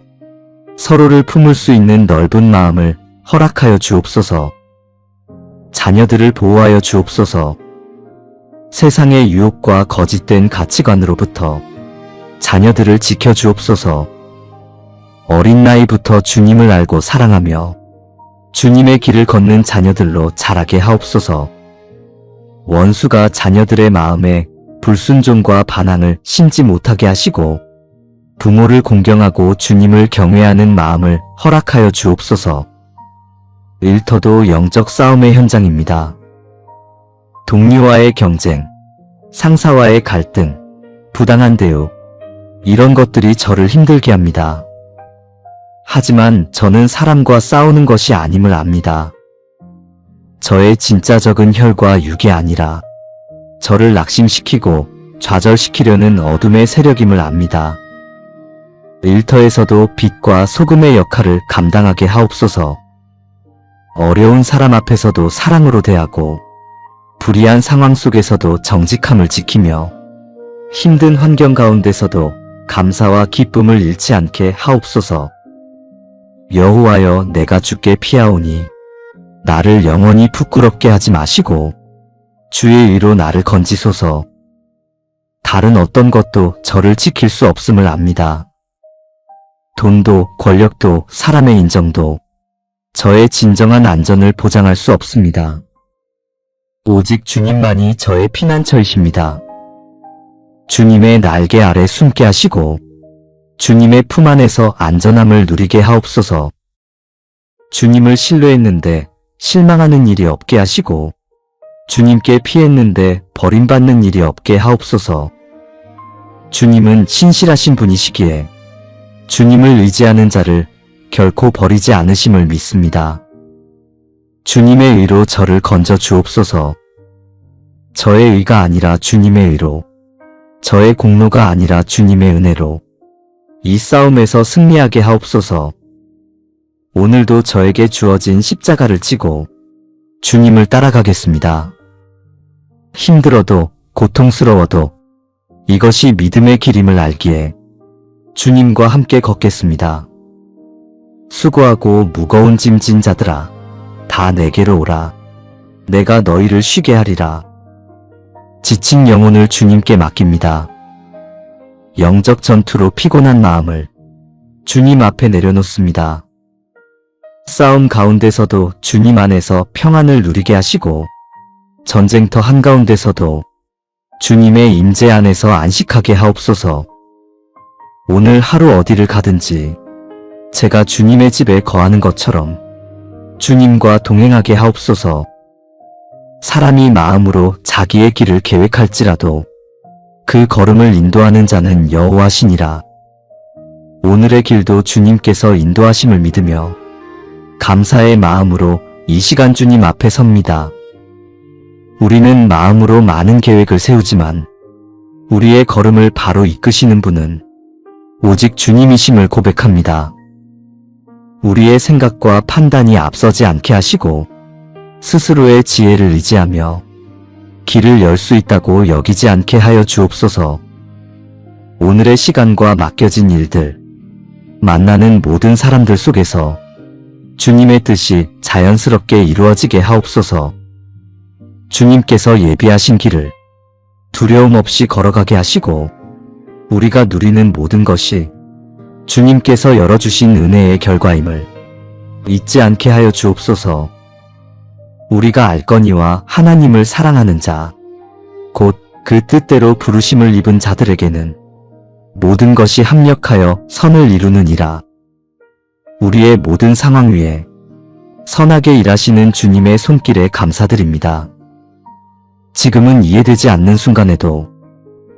서로를 품을 수 있는 넓은 마음을 허락하여 주옵소서. 자녀들을 보호하여 주옵소서. 세상의 유혹과 거짓된 가치관으로부터 자녀들을 지켜주옵소서. 어린 나이부터 주님을 알고 사랑하며 주님의 길을 걷는 자녀들로 자라게 하옵소서. 원수가 자녀들의 마음에 불순종과 반항을 심지 못하게 하시고 부모를 공경하고 주님을 경외하는 마음을 허락하여 주옵소서. 일터도 영적 싸움의 현장입니다. 동료와의 경쟁, 상사와의 갈등, 부당한 대우, 이런 것들이 저를 힘들게 합니다. 하지만 저는 사람과 싸우는 것이 아님을 압니다. 저의 진짜 적은 혈과 육이 아니라 저를 낙심시키고 좌절시키려는 어둠의 세력임을 압니다. 일터에서도 빛과 소금의 역할을 감당하게 하옵소서. 어려운 사람 앞에서도 사랑으로 대하고 불이한 상황 속에서도 정직함을 지키며 힘든 환경 가운데서도 감사와 기쁨을 잃지 않게 하옵소서. 여호와여, 내가 주께 피하오니 나를 영원히 부끄럽게 하지 마시고 주의 의로 나를 건지소서. 다른 어떤 것도 저를 지킬 수 없음을 압니다. 돈도 권력도 사람의 인정도 저의 진정한 안전을 보장할 수 없습니다. 오직 주님만이 저의 피난처이십니다. 주님의 날개 아래 숨게 하시고 주님의 품 안에서 안전함을 누리게 하옵소서. 주님을 신뢰했는데 실망하는 일이 없게 하시고 주님께 피했는데 버림받는 일이 없게 하옵소서. 주님은 신실하신 분이시기에 주님을 의지하는 자를 결코 버리지 않으심을 믿습니다. 주님의 의로 저를 건져 주옵소서. 저의 의가 아니라 주님의 의로, 저의 공로가 아니라 주님의 은혜로 이 싸움에서 승리하게 하옵소서. 오늘도 저에게 주어진 십자가를 지고 주님을 따라가겠습니다. 힘들어도 고통스러워도 이것이 믿음의 길임을 알기에 주님과 함께 걷겠습니다. 수고하고 무거운 짐 진 자들아, 다 내게로 오라. 내가 너희를 쉬게 하리라. 지친 영혼을 주님께 맡깁니다. 영적 전투로 피곤한 마음을 주님 앞에 내려놓습니다. 싸움 가운데서도 주님 안에서 평안을 누리게 하시고 전쟁터 한가운데서도 주님의 임재 안에서 안식하게 하옵소서. 오늘 하루 어디를 가든지 제가 주님의 집에 거하는 것처럼 주님과 동행하게 하옵소서. 사람이 마음으로 자기의 길을 계획할지라도 그 걸음을 인도하는 자는 여호와시니라. 오늘의 길도 주님께서 인도하심을 믿으며 감사의 마음으로 이 시간 주님 앞에 섭니다. 우리는 마음으로 많은 계획을 세우지만 우리의 걸음을 바로 이끄시는 분은 오직 주님이심을 고백합니다. 우리의 생각과 판단이 앞서지 않게 하시고 스스로의 지혜를 의지하며 길을 열 수 있다고 여기지 않게 하여 주옵소서. 오늘의 시간과 맡겨진 일들, 만나는 모든 사람들 속에서 주님의 뜻이 자연스럽게 이루어지게 하옵소서. 주님께서 예비하신 길을 두려움 없이 걸어가게 하시고 우리가 누리는 모든 것이 주님께서 열어주신 은혜의 결과임을 잊지 않게 하여 주옵소서. 우리가 알거니와 하나님을 사랑하는 자, 곧 그 뜻대로 부르심을 입은 자들에게는 모든 것이 합력하여 선을 이루느니라. 우리의 모든 상황 위에 선하게 일하시는 주님의 손길에 감사드립니다. 지금은 이해되지 않는 순간에도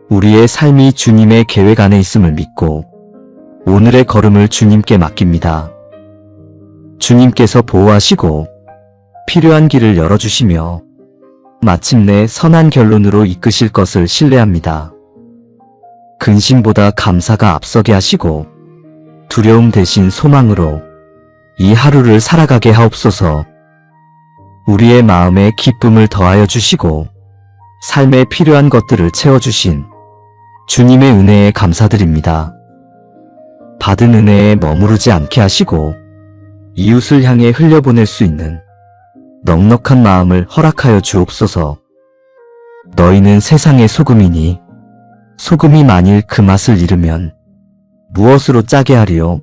우리의 삶이 주님의 계획 안에 있음을 믿고 오늘의 걸음을 주님께 맡깁니다. 주님께서 보호하시고 필요한 길을 열어주시며 마침내 선한 결론으로 이끄실 것을 신뢰합니다. 근심보다 감사가 앞서게 하시고 두려움 대신 소망으로 이 하루를 살아가게 하옵소서. 우리의 마음에 기쁨을 더하여 주시고 삶에 필요한 것들을 채워주신 주님의 은혜에 감사드립니다. 받은 은혜에 머무르지 않게 하시고 이웃을 향해 흘려보낼 수 있는 넉넉한 마음을 허락하여 주옵소서. 너희는 세상의 소금이니 소금이 만일 그 맛을 잃으면 무엇으로 짜게 하리요?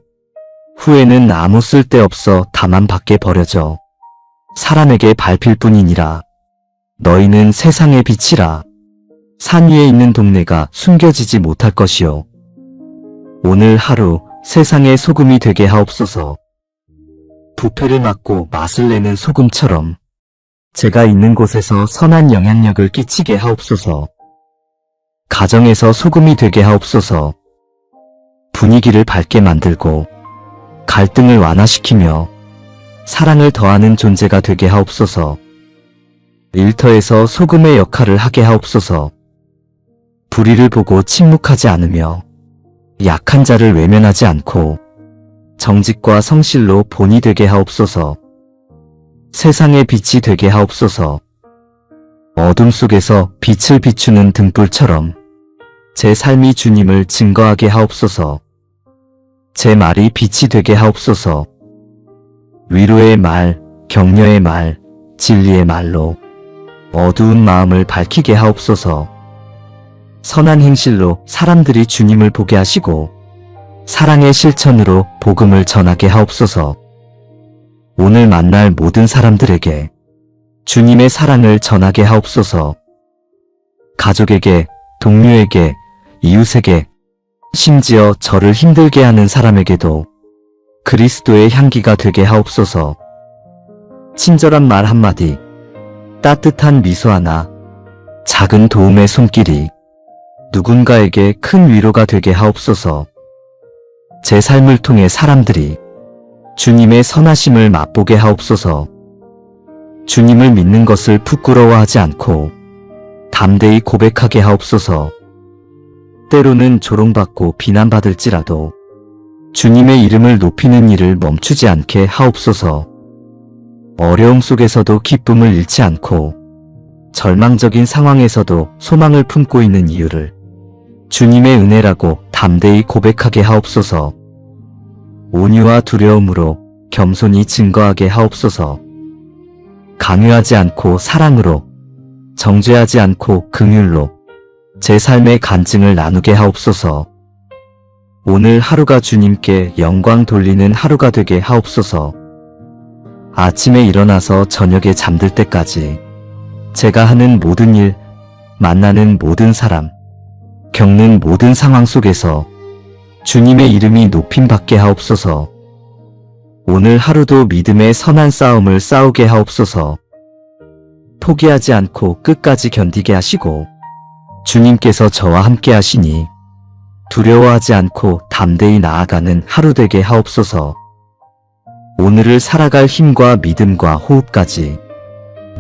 후에는 아무 쓸데없어 다만 밖에 버려져 사람에게 밟힐 뿐이니라. 너희는 세상의 빛이라. 산 위에 있는 동네가 숨겨지지 못할 것이요. 오늘 하루 세상의 소금이 되게 하옵소서. 부패를 막고 맛을 내는 소금처럼 제가 있는 곳에서 선한 영향력을 끼치게 하옵소서. 가정에서 소금이 되게 하옵소서. 분위기를 밝게 만들고 갈등을 완화시키며 사랑을 더하는 존재가 되게 하옵소서. 일터에서 소금의 역할을 하게 하옵소서. 불의를 보고 침묵하지 않으며 약한 자를 외면하지 않고 정직과 성실로 본이 되게 하옵소서. 세상의 빛이 되게 하옵소서. 어둠 속에서 빛을 비추는 등불처럼 제 삶이 주님을 증거하게 하옵소서. 제 말이 빛이 되게 하옵소서. 위로의 말, 격려의 말, 진리의 말로 어두운 마음을 밝히게 하옵소서. 선한 행실로 사람들이 주님을 보게 하시고 사랑의 실천으로 복음을 전하게 하옵소서. 오늘 만날 모든 사람들에게 주님의 사랑을 전하게 하옵소서. 가족에게, 동료에게, 이웃에게, 심지어 저를 힘들게 하는 사람에게도 그리스도의 향기가 되게 하옵소서. 친절한 말 한마디, 따뜻한 미소 하나, 작은 도움의 손길이 누군가에게 큰 위로가 되게 하옵소서. 제 삶을 통해 사람들이 주님의 선하심을 맛보게 하옵소서. 주님을 믿는 것을 부끄러워하지 않고 담대히 고백하게 하옵소서. 때로는 조롱받고 비난받을지라도 주님의 이름을 높이는 일을 멈추지 않게 하옵소서. 어려움 속에서도 기쁨을 잃지 않고 절망적인 상황에서도 소망을 품고 있는 이유를 주님의 은혜라고 담대히 고백하게 하옵소서. 온유와 두려움으로 겸손히 증거하게 하옵소서. 강요하지 않고 사랑으로, 정죄하지 않고 긍휼로 제 삶의 간증을 나누게 하옵소서. 오늘 하루가 주님께 영광 돌리는 하루가 되게 하옵소서. 아침에 일어나서 저녁에 잠들 때까지 제가 하는 모든 일, 만나는 모든 사람, 겪는 모든 상황 속에서 주님의 이름이 높임받게 하옵소서. 오늘 하루도 믿음의 선한 싸움을 싸우게 하옵소서. 포기하지 않고 끝까지 견디게 하시고 주님께서 저와 함께 하시니 두려워하지 않고 담대히 나아가는 하루 되게 하옵소서. 오늘을 살아갈 힘과 믿음과 호흡까지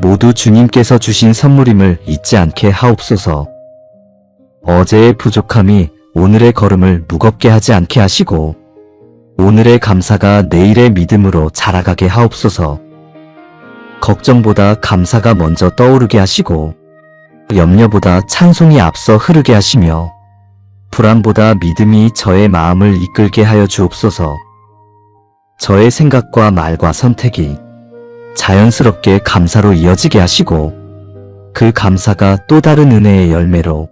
모두 주님께서 주신 선물임을 잊지 않게 하옵소서. 어제의 부족함이 오늘의 걸음을 무겁게 하지 않게 하시고 오늘의 감사가 내일의 믿음으로 자라가게 하옵소서. 걱정보다 감사가 먼저 떠오르게 하시고 염려보다 찬송이 앞서 흐르게 하시며 불안보다 믿음이 저의 마음을 이끌게 하여 주옵소서. 저의 생각과 말과 선택이 자연스럽게 감사로 이어지게 하시고 그 감사가 또 다른 은혜의 열매로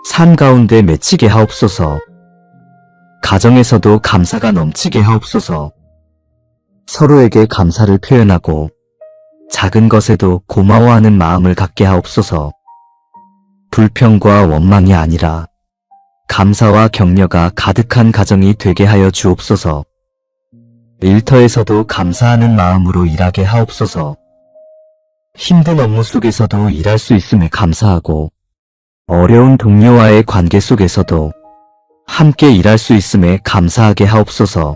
삶 가운데 맺히게 하옵소서. 가정에서도 감사가 넘치게 하옵소서. 서로에게 감사를 표현하고 작은 것에도 고마워하는 마음을 갖게 하옵소서. 불평과 원망이 아니라 감사와 격려가 가득한 가정이 되게 하여 주옵소서. 일터에서도 감사하는 마음으로 일하게 하옵소서. 힘든 업무 속에서도 일할 수 있음에 감사하고 어려운 동료와의 관계 속에서도 함께 일할 수 있음에 감사하게 하옵소서.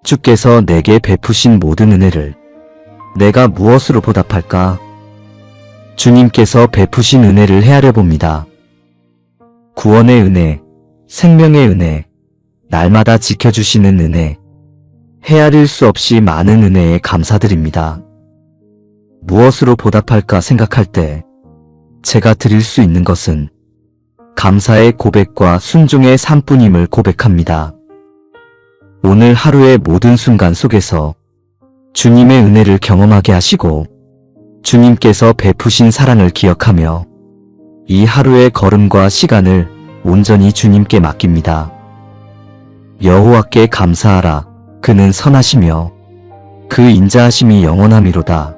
주께서 내게 베푸신 모든 은혜를 내가 무엇으로 보답할까? 주님께서 베푸신 은혜를 헤아려 봅니다. 구원의 은혜, 생명의 은혜, 날마다 지켜주시는 은혜, 헤아릴 수 없이 많은 은혜에 감사드립니다. 무엇으로 보답할까 생각할 때 제가 드릴 수 있는 것은 감사의 고백과 순종의 삶뿐임을 고백합니다. 오늘 하루의 모든 순간 속에서 주님의 은혜를 경험하게 하시고 주님께서 베푸신 사랑을 기억하며 이 하루의 걸음과 시간을 온전히 주님께 맡깁니다. 여호와께 감사하라. 그는 선하시며 그 인자하심이 영원하미로다.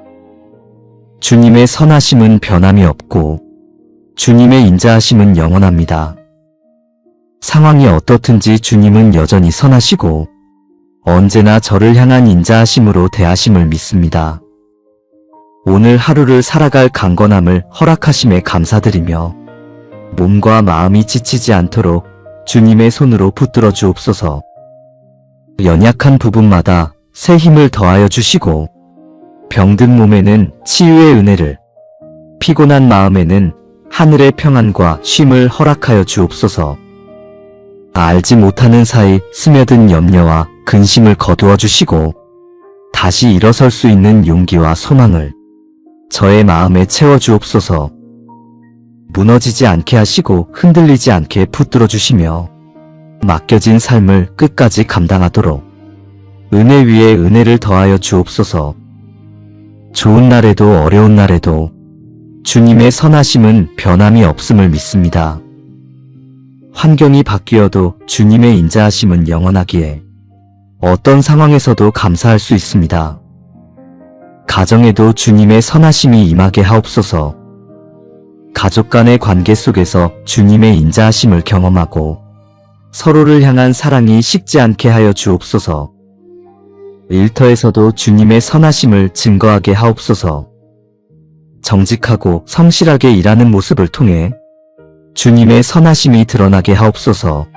주님의 선하심은 변함이 없고 주님의 인자하심은 영원합니다. 상황이 어떻든지 주님은 여전히 선하시고 언제나 저를 향한 인자하심으로 대하심을 믿습니다. 오늘 하루를 살아갈 강건함을 허락하심에 감사드리며 몸과 마음이 지치지 않도록 주님의 손으로 붙들어 주옵소서. 연약한 부분마다 새 힘을 더하여 주시고 병든 몸에는 치유의 은혜를, 피곤한 마음에는 하늘의 평안과 쉼을 허락하여 주옵소서. 알지 못하는 사이 스며든 염려와 근심을 거두어 주시고 다시 일어설 수 있는 용기와 소망을 저의 마음에 채워 주옵소서. 무너지지 않게 하시고 흔들리지 않게 붙들어 주시며 맡겨진 삶을 끝까지 감당하도록 은혜 위에 은혜를 더하여 주옵소서. 좋은 날에도 어려운 날에도 주님의 선하심은 변함이 없음을 믿습니다. 환경이 바뀌어도 주님의 인자하심은 영원하기에 어떤 상황에서도 감사할 수 있습니다. 가정에도 주님의 선하심이 임하게 하옵소서. 가족 간의 관계 속에서 주님의 인자하심을 경험하고 서로를 향한 사랑이 식지 않게 하여 주옵소서. 일터에서도 주님의 선하심을 증거하게 하옵소서. 정직하고 성실하게 일하는 모습을 통해 주님의 선하심이 드러나게 하옵소서.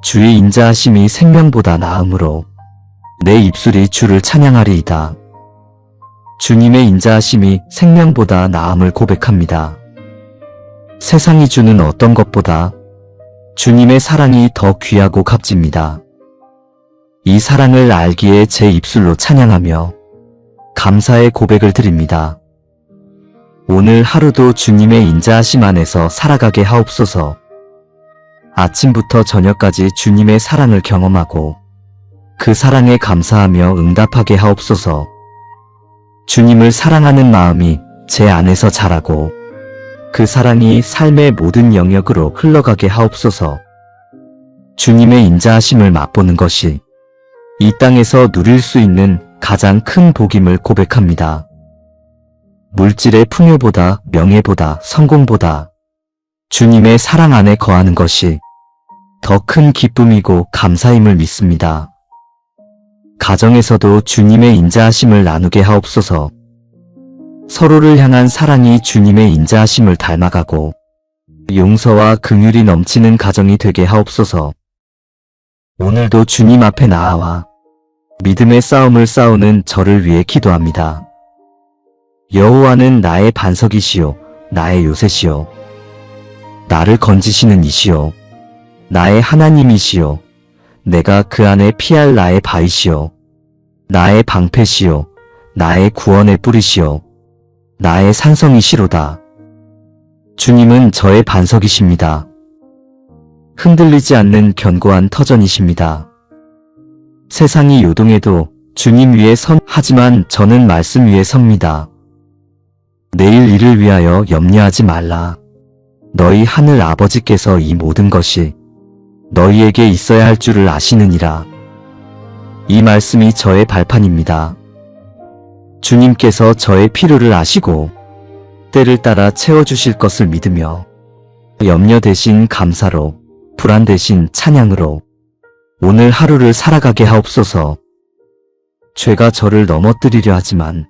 주의 인자하심이 생명보다 나음으로 내 입술이 주를 찬양하리이다. 주님의 인자하심이 생명보다 나음을 고백합니다. 세상이 주는 어떤 것보다 주님의 사랑이 더 귀하고 값집니다. 이 사랑을 알기에 제 입술로 찬양하며 감사의 고백을 드립니다. 오늘 하루도 주님의 인자하심 안에서 살아가게 하옵소서. 아침부터 저녁까지 주님의 사랑을 경험하고 그 사랑에 감사하며 응답하게 하옵소서. 주님을 사랑하는 마음이 제 안에서 자라고 그 사랑이 삶의 모든 영역으로 흘러가게 하옵소서. 주님의 인자하심을 맛보는 것이 이 땅에서 누릴 수 있는 가장 큰 복임을 고백합니다. 물질의 풍요보다, 명예보다, 성공보다 주님의 사랑 안에 거하는 것이 더 큰 기쁨이고 감사임을 믿습니다. 가정에서도 주님의 인자하심을 나누게 하옵소서. 서로를 향한 사랑이 주님의 인자하심을 닮아가고 용서와 긍휼이 넘치는 가정이 되게 하옵소서. 오늘도 주님 앞에 나아와 믿음의 싸움을 싸우는 저를 위해 기도합니다. 여호와는 나의 반석이시요 나의 요새시요 나를 건지시는 이시요 나의 하나님이시요 내가 그 안에 피할 나의 바위시요 나의 방패시요 나의 구원의 뿌리시요 나의 산성이시로다. 주님은 저의 반석이십니다. 흔들리지 않는 견고한 터전이십니다. 세상이 요동해도 주님 위에 하지만 저는 말씀 위에 섭니다. 내일 일을 위하여 염려하지 말라. 너희 하늘 아버지께서 이 모든 것이 너희에게 있어야 할 줄을 아시느니라. 이 말씀이 저의 발판입니다. 주님께서 저의 필요를 아시고 때를 따라 채워주실 것을 믿으며 염려 대신 감사로, 불안 대신 찬양으로 오늘 하루를 살아가게 하옵소서. 죄가 저를 넘어뜨리려 하지만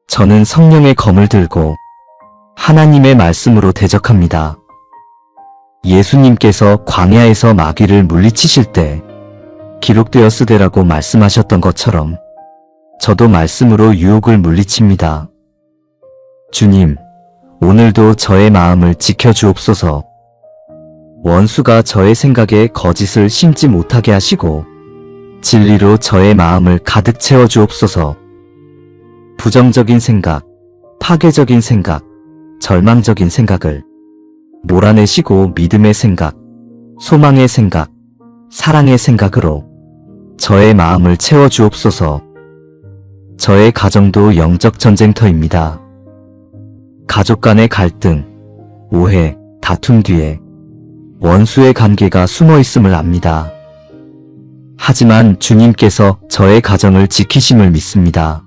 저는 성령의 검을 들고 하나님의 말씀으로 대적합니다. 예수님께서 광야에서 마귀를 물리치실 때 기록되었으되라고 말씀하셨던 것처럼 저도 말씀으로 유혹을 물리칩니다. 주님, 오늘도 저의 마음을 지켜주옵소서. 원수가 저의 생각에 거짓을 심지 못하게 하시고 진리로 저의 마음을 가득 채워 주옵소서. 부정적인 생각, 파괴적인 생각, 절망적인 생각을 몰아내시고 믿음의 생각, 소망의 생각, 사랑의 생각으로 저의 마음을 채워 주옵소서. 저의 가정도 영적 전쟁터입니다. 가족 간의 갈등, 오해, 다툼 뒤에 원수의 관계가 숨어 있음을 압니다. 하지만 주님께서 저의 가정을 지키심을 믿습니다.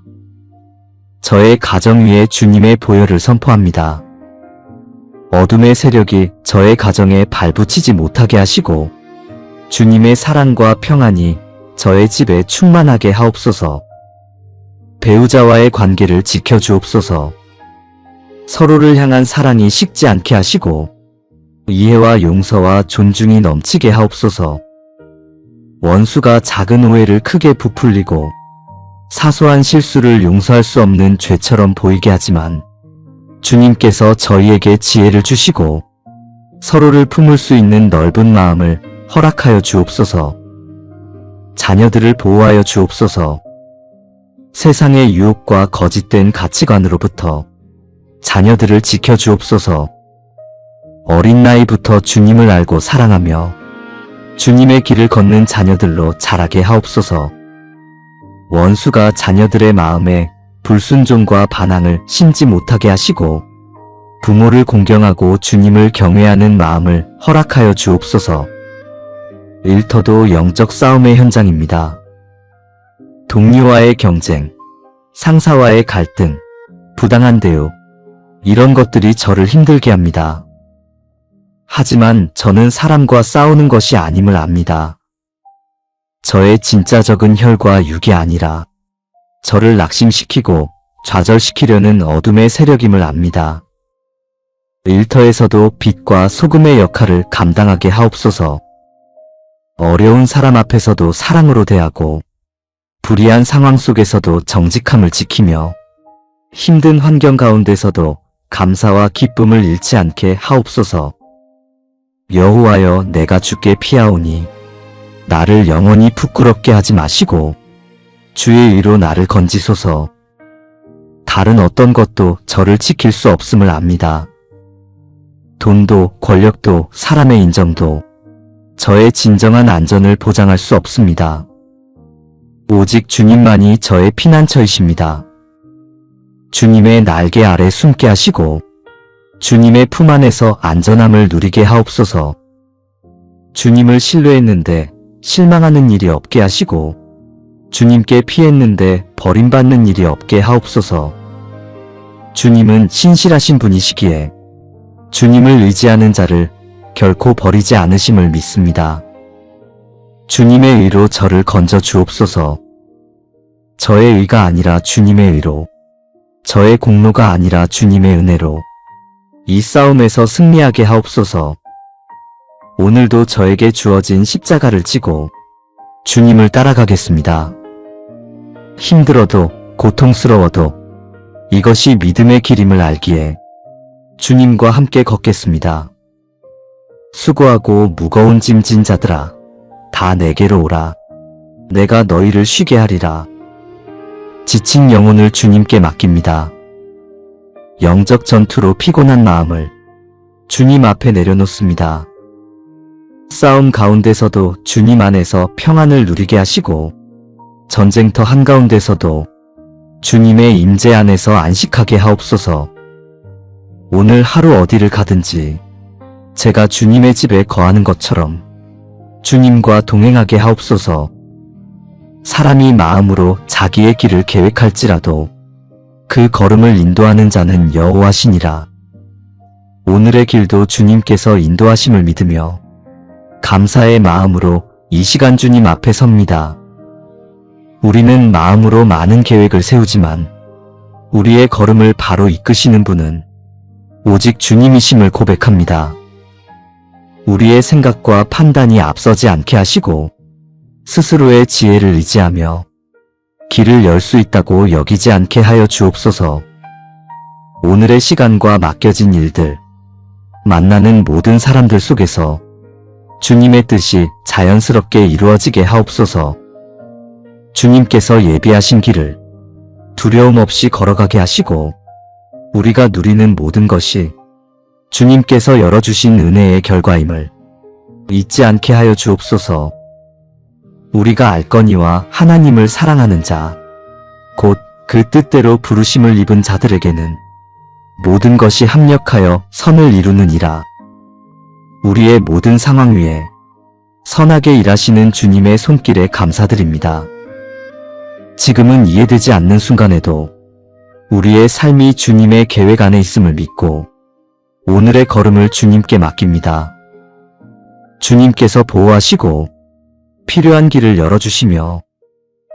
저의 가정 위에 주님의 보혈을 선포합니다. 어둠의 세력이 저의 가정에 발붙이지 못하게 하시고 주님의 사랑과 평안이 저의 집에 충만하게 하옵소서. 배우자와의 관계를 지켜주옵소서. 서로를 향한 사랑이 식지 않게 하시고 이해와 용서와 존중이 넘치게 하옵소서. 원수가 작은 오해를 크게 부풀리고 사소한 실수를 용서할 수 없는 죄처럼 보이게 하지만 주님께서 저희에게 지혜를 주시고 서로를 품을 수 있는 넓은 마음을 허락하여 주옵소서. 자녀들을 보호하여 주옵소서. 세상의 유혹과 거짓된 가치관으로부터 자녀들을 지켜 주옵소서. 어린 나이부터 주님을 알고 사랑하며 주님의 길을 걷는 자녀들로 자라게 하옵소서. 원수가 자녀들의 마음에 불순종과 반항을 심지 못하게 하시고 부모를 공경하고 주님을 경외하는 마음을 허락하여 주옵소서. 일터도 영적 싸움의 현장입니다. 동료와의 경쟁, 상사와의 갈등, 부당한 대우, 이런 것들이 저를 힘들게 합니다. 하지만 저는 사람과 싸우는 것이 아님을 압니다. 저의 진짜 적은 혈과 육이 아니라 저를 낙심시키고 좌절시키려는 어둠의 세력임을 압니다. 일터에서도 빛과 소금의 역할을 감당하게 하옵소서. 어려운 사람 앞에서도 사랑으로 대하고 불이한 상황 속에서도 정직함을 지키며 힘든 환경 가운데서도 감사와 기쁨을 잃지 않게 하옵소서. 여호와여, 내가 주께 피하오니 나를 영원히 부끄럽게 하지 마시고 주의 의로 나를 건지소서. 다른 어떤 것도 저를 지킬 수 없음을 압니다. 돈도 권력도 사람의 인정도 저의 진정한 안전을 보장할 수 없습니다. 오직 주님만이 저의 피난처이십니다. 주님의 날개 아래 숨게 하시고 주님의 품 안에서 안전함을 누리게 하옵소서. 주님을 신뢰했는데 실망하는 일이 없게 하시고 주님께 피했는데 버림받는 일이 없게 하옵소서. 주님은 신실하신 분이시기에 주님을 의지하는 자를 결코 버리지 않으심을 믿습니다. 주님의 의로 저를 건져 주옵소서. 저의 의가 아니라 주님의 의로, 저의 공로가 아니라 주님의 은혜로 이 싸움에서 승리하게 하옵소서. 오늘도 저에게 주어진 십자가를 지고 주님을 따라가겠습니다. 힘들어도 고통스러워도 이것이 믿음의 길임을 알기에 주님과 함께 걷겠습니다. 수고하고 무거운 짐 진 자들아, 다 내게로 오라. 내가 너희를 쉬게 하리라. 지친 영혼을 주님께 맡깁니다. 영적 전투로 피곤한 마음을 주님 앞에 내려놓습니다. 싸움 가운데서도 주님 안에서 평안을 누리게 하시고 전쟁터 한가운데서도 주님의 임재 안에서 안식하게 하옵소서. 오늘 하루 어디를 가든지 제가 주님의 집에 거하는 것처럼 주님과 동행하게 하옵소서. 사람이 마음으로 자기의 길을 계획할지라도 그 걸음을 인도하는 자는 여호와시니라. 오늘의 길도 주님께서 인도하심을 믿으며 감사의 마음으로 이 시간 주님 앞에 섭니다. 우리는 마음으로 많은 계획을 세우지만 우리의 걸음을 바로 이끄시는 분은 오직 주님이심을 고백합니다. 우리의 생각과 판단이 앞서지 않게 하시고 스스로의 지혜를 의지하며 길을 열 수 있다고 여기지 않게 하여 주옵소서. 오늘의 시간과 맡겨진 일들, 만나는 모든 사람들 속에서 주님의 뜻이 자연스럽게 이루어지게 하옵소서. 주님께서 예비하신 길을 두려움 없이 걸어가게 하시고 우리가 누리는 모든 것이 주님께서 열어주신 은혜의 결과임을 잊지 않게 하여 주옵소서. 우리가 알거니와 하나님을 사랑하는 자, 곧 그 뜻대로 부르심을 입은 자들에게는 모든 것이 합력하여 선을 이루느니라. 우리의 모든 상황 위에 선하게 일하시는 주님의 손길에 감사드립니다. 지금은 이해되지 않는 순간에도 우리의 삶이 주님의 계획 안에 있음을 믿고 오늘의 걸음을 주님께 맡깁니다. 주님께서 보호하시고 필요한 길을 열어주시며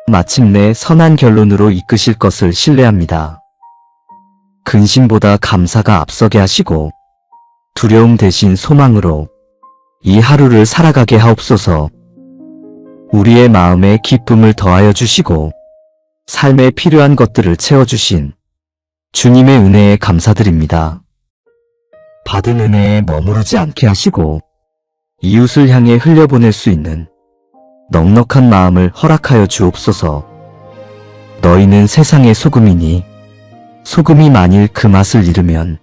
마침내 선한 결론으로 이끄실 것을 신뢰합니다. 근심보다 감사가 앞서게 하시고 두려움 대신 소망으로 이 하루를 살아가게 하옵소서. 우리의 마음에 기쁨을 더하여 주시고 삶에 필요한 것들을 채워주신 주님의 은혜에 감사드립니다. 받은 은혜에 머무르지 않게 하시고 이웃을 향해 흘려보낼 수 있는 넉넉한 마음을 허락하여 주옵소서. 너희는 세상의 소금이니 소금이 만일 그 맛을 잃으면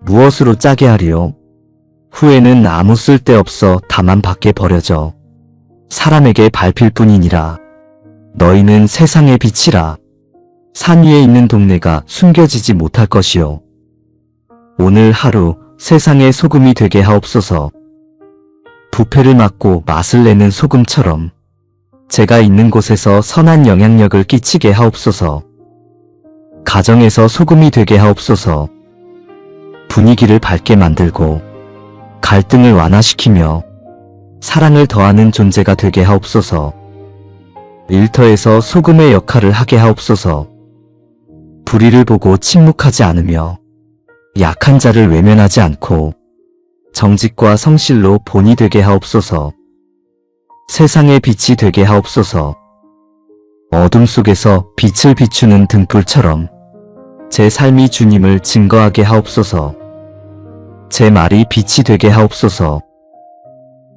무엇으로 짜게 하리요? 후에는 아무 쓸데없어 다만 밖에 버려져 사람에게 밟힐 뿐이니라. 너희는 세상의 빛이라. 산 위에 있는 동네가 숨겨지지 못할 것이요. 오늘 하루 세상의 소금이 되게 하옵소서. 부패를 막고 맛을 내는 소금처럼 제가 있는 곳에서 선한 영향력을 끼치게 하옵소서. 가정에서 소금이 되게 하옵소서. 분위기를 밝게 만들고 갈등을 완화시키며 사랑을 더하는 존재가 되게 하옵소서. 일터에서 소금의 역할을 하게 하옵소서. 불의를 보고 침묵하지 않으며 약한 자를 외면하지 않고 정직과 성실로 본이 되게 하옵소서. 세상의 빛이 되게 하옵소서. 어둠 속에서 빛을 비추는 등불처럼 제 삶이 주님을 증거하게 하옵소서. 제 말이 빛이 되게 하옵소서.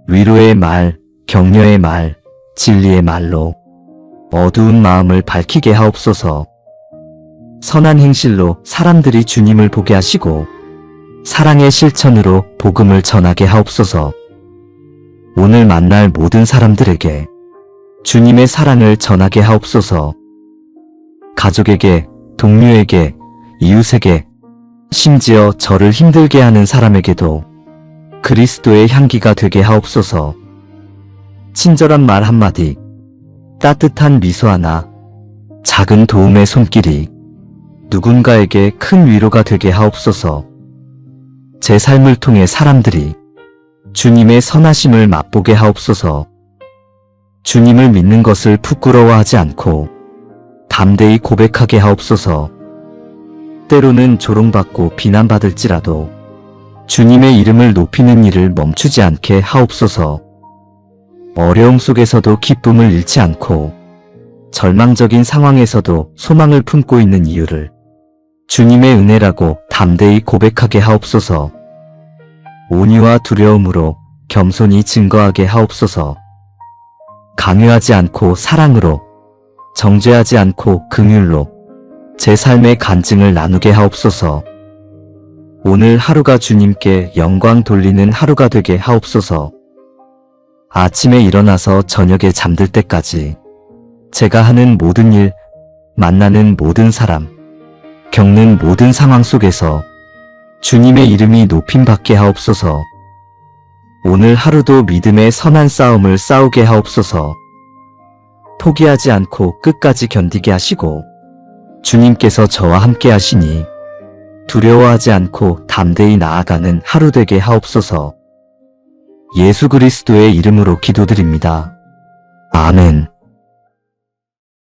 위로의 말, 격려의 말, 진리의 말로 어두운 마음을 밝히게 하옵소서. 선한 행실로 사람들이 주님을 보게 하시고 사랑의 실천으로 복음을 전하게 하옵소서. 오늘 만날 모든 사람들에게 주님의 사랑을 전하게 하옵소서. 가족에게, 동료에게, 이웃에게, 심지어 저를 힘들게 하는 사람에게도 그리스도의 향기가 되게 하옵소서. 친절한 말 한마디, 따뜻한 미소 하나, 작은 도움의 손길이 누군가에게 큰 위로가 되게 하옵소서. 제 삶을 통해 사람들이 주님의 선하심을 맛보게 하옵소서. 주님을 믿는 것을 부끄러워하지 않고 담대히 고백하게 하옵소서. 때로는 조롱받고 비난받을지라도 주님의 이름을 높이는 일을 멈추지 않게 하옵소서. 어려움 속에서도 기쁨을 잃지 않고 절망적인 상황에서도 소망을 품고 있는 이유를 주님의 은혜라고 담대히 고백하게 하옵소서. 온유와 두려움으로 겸손히 증거하게 하옵소서. 강요하지 않고 사랑으로, 정죄하지 않고 긍휼로 제 삶의 간증을 나누게 하옵소서. 오늘 하루가 주님께 영광 돌리는 하루가 되게 하옵소서. 아침에 일어나서 저녁에 잠들 때까지 제가 하는 모든 일, 만나는 모든 사람, 겪는 모든 상황 속에서 주님의 이름이 높임받게 하옵소서. 오늘 하루도 믿음의 선한 싸움을 싸우게 하옵소서. 포기하지 않고 끝까지 견디게 하시고 주님께서 저와 함께 하시니 두려워하지 않고 담대히 나아가는 하루 되게 하옵소서. 예수 그리스도의 이름으로 기도드립니다. 아멘.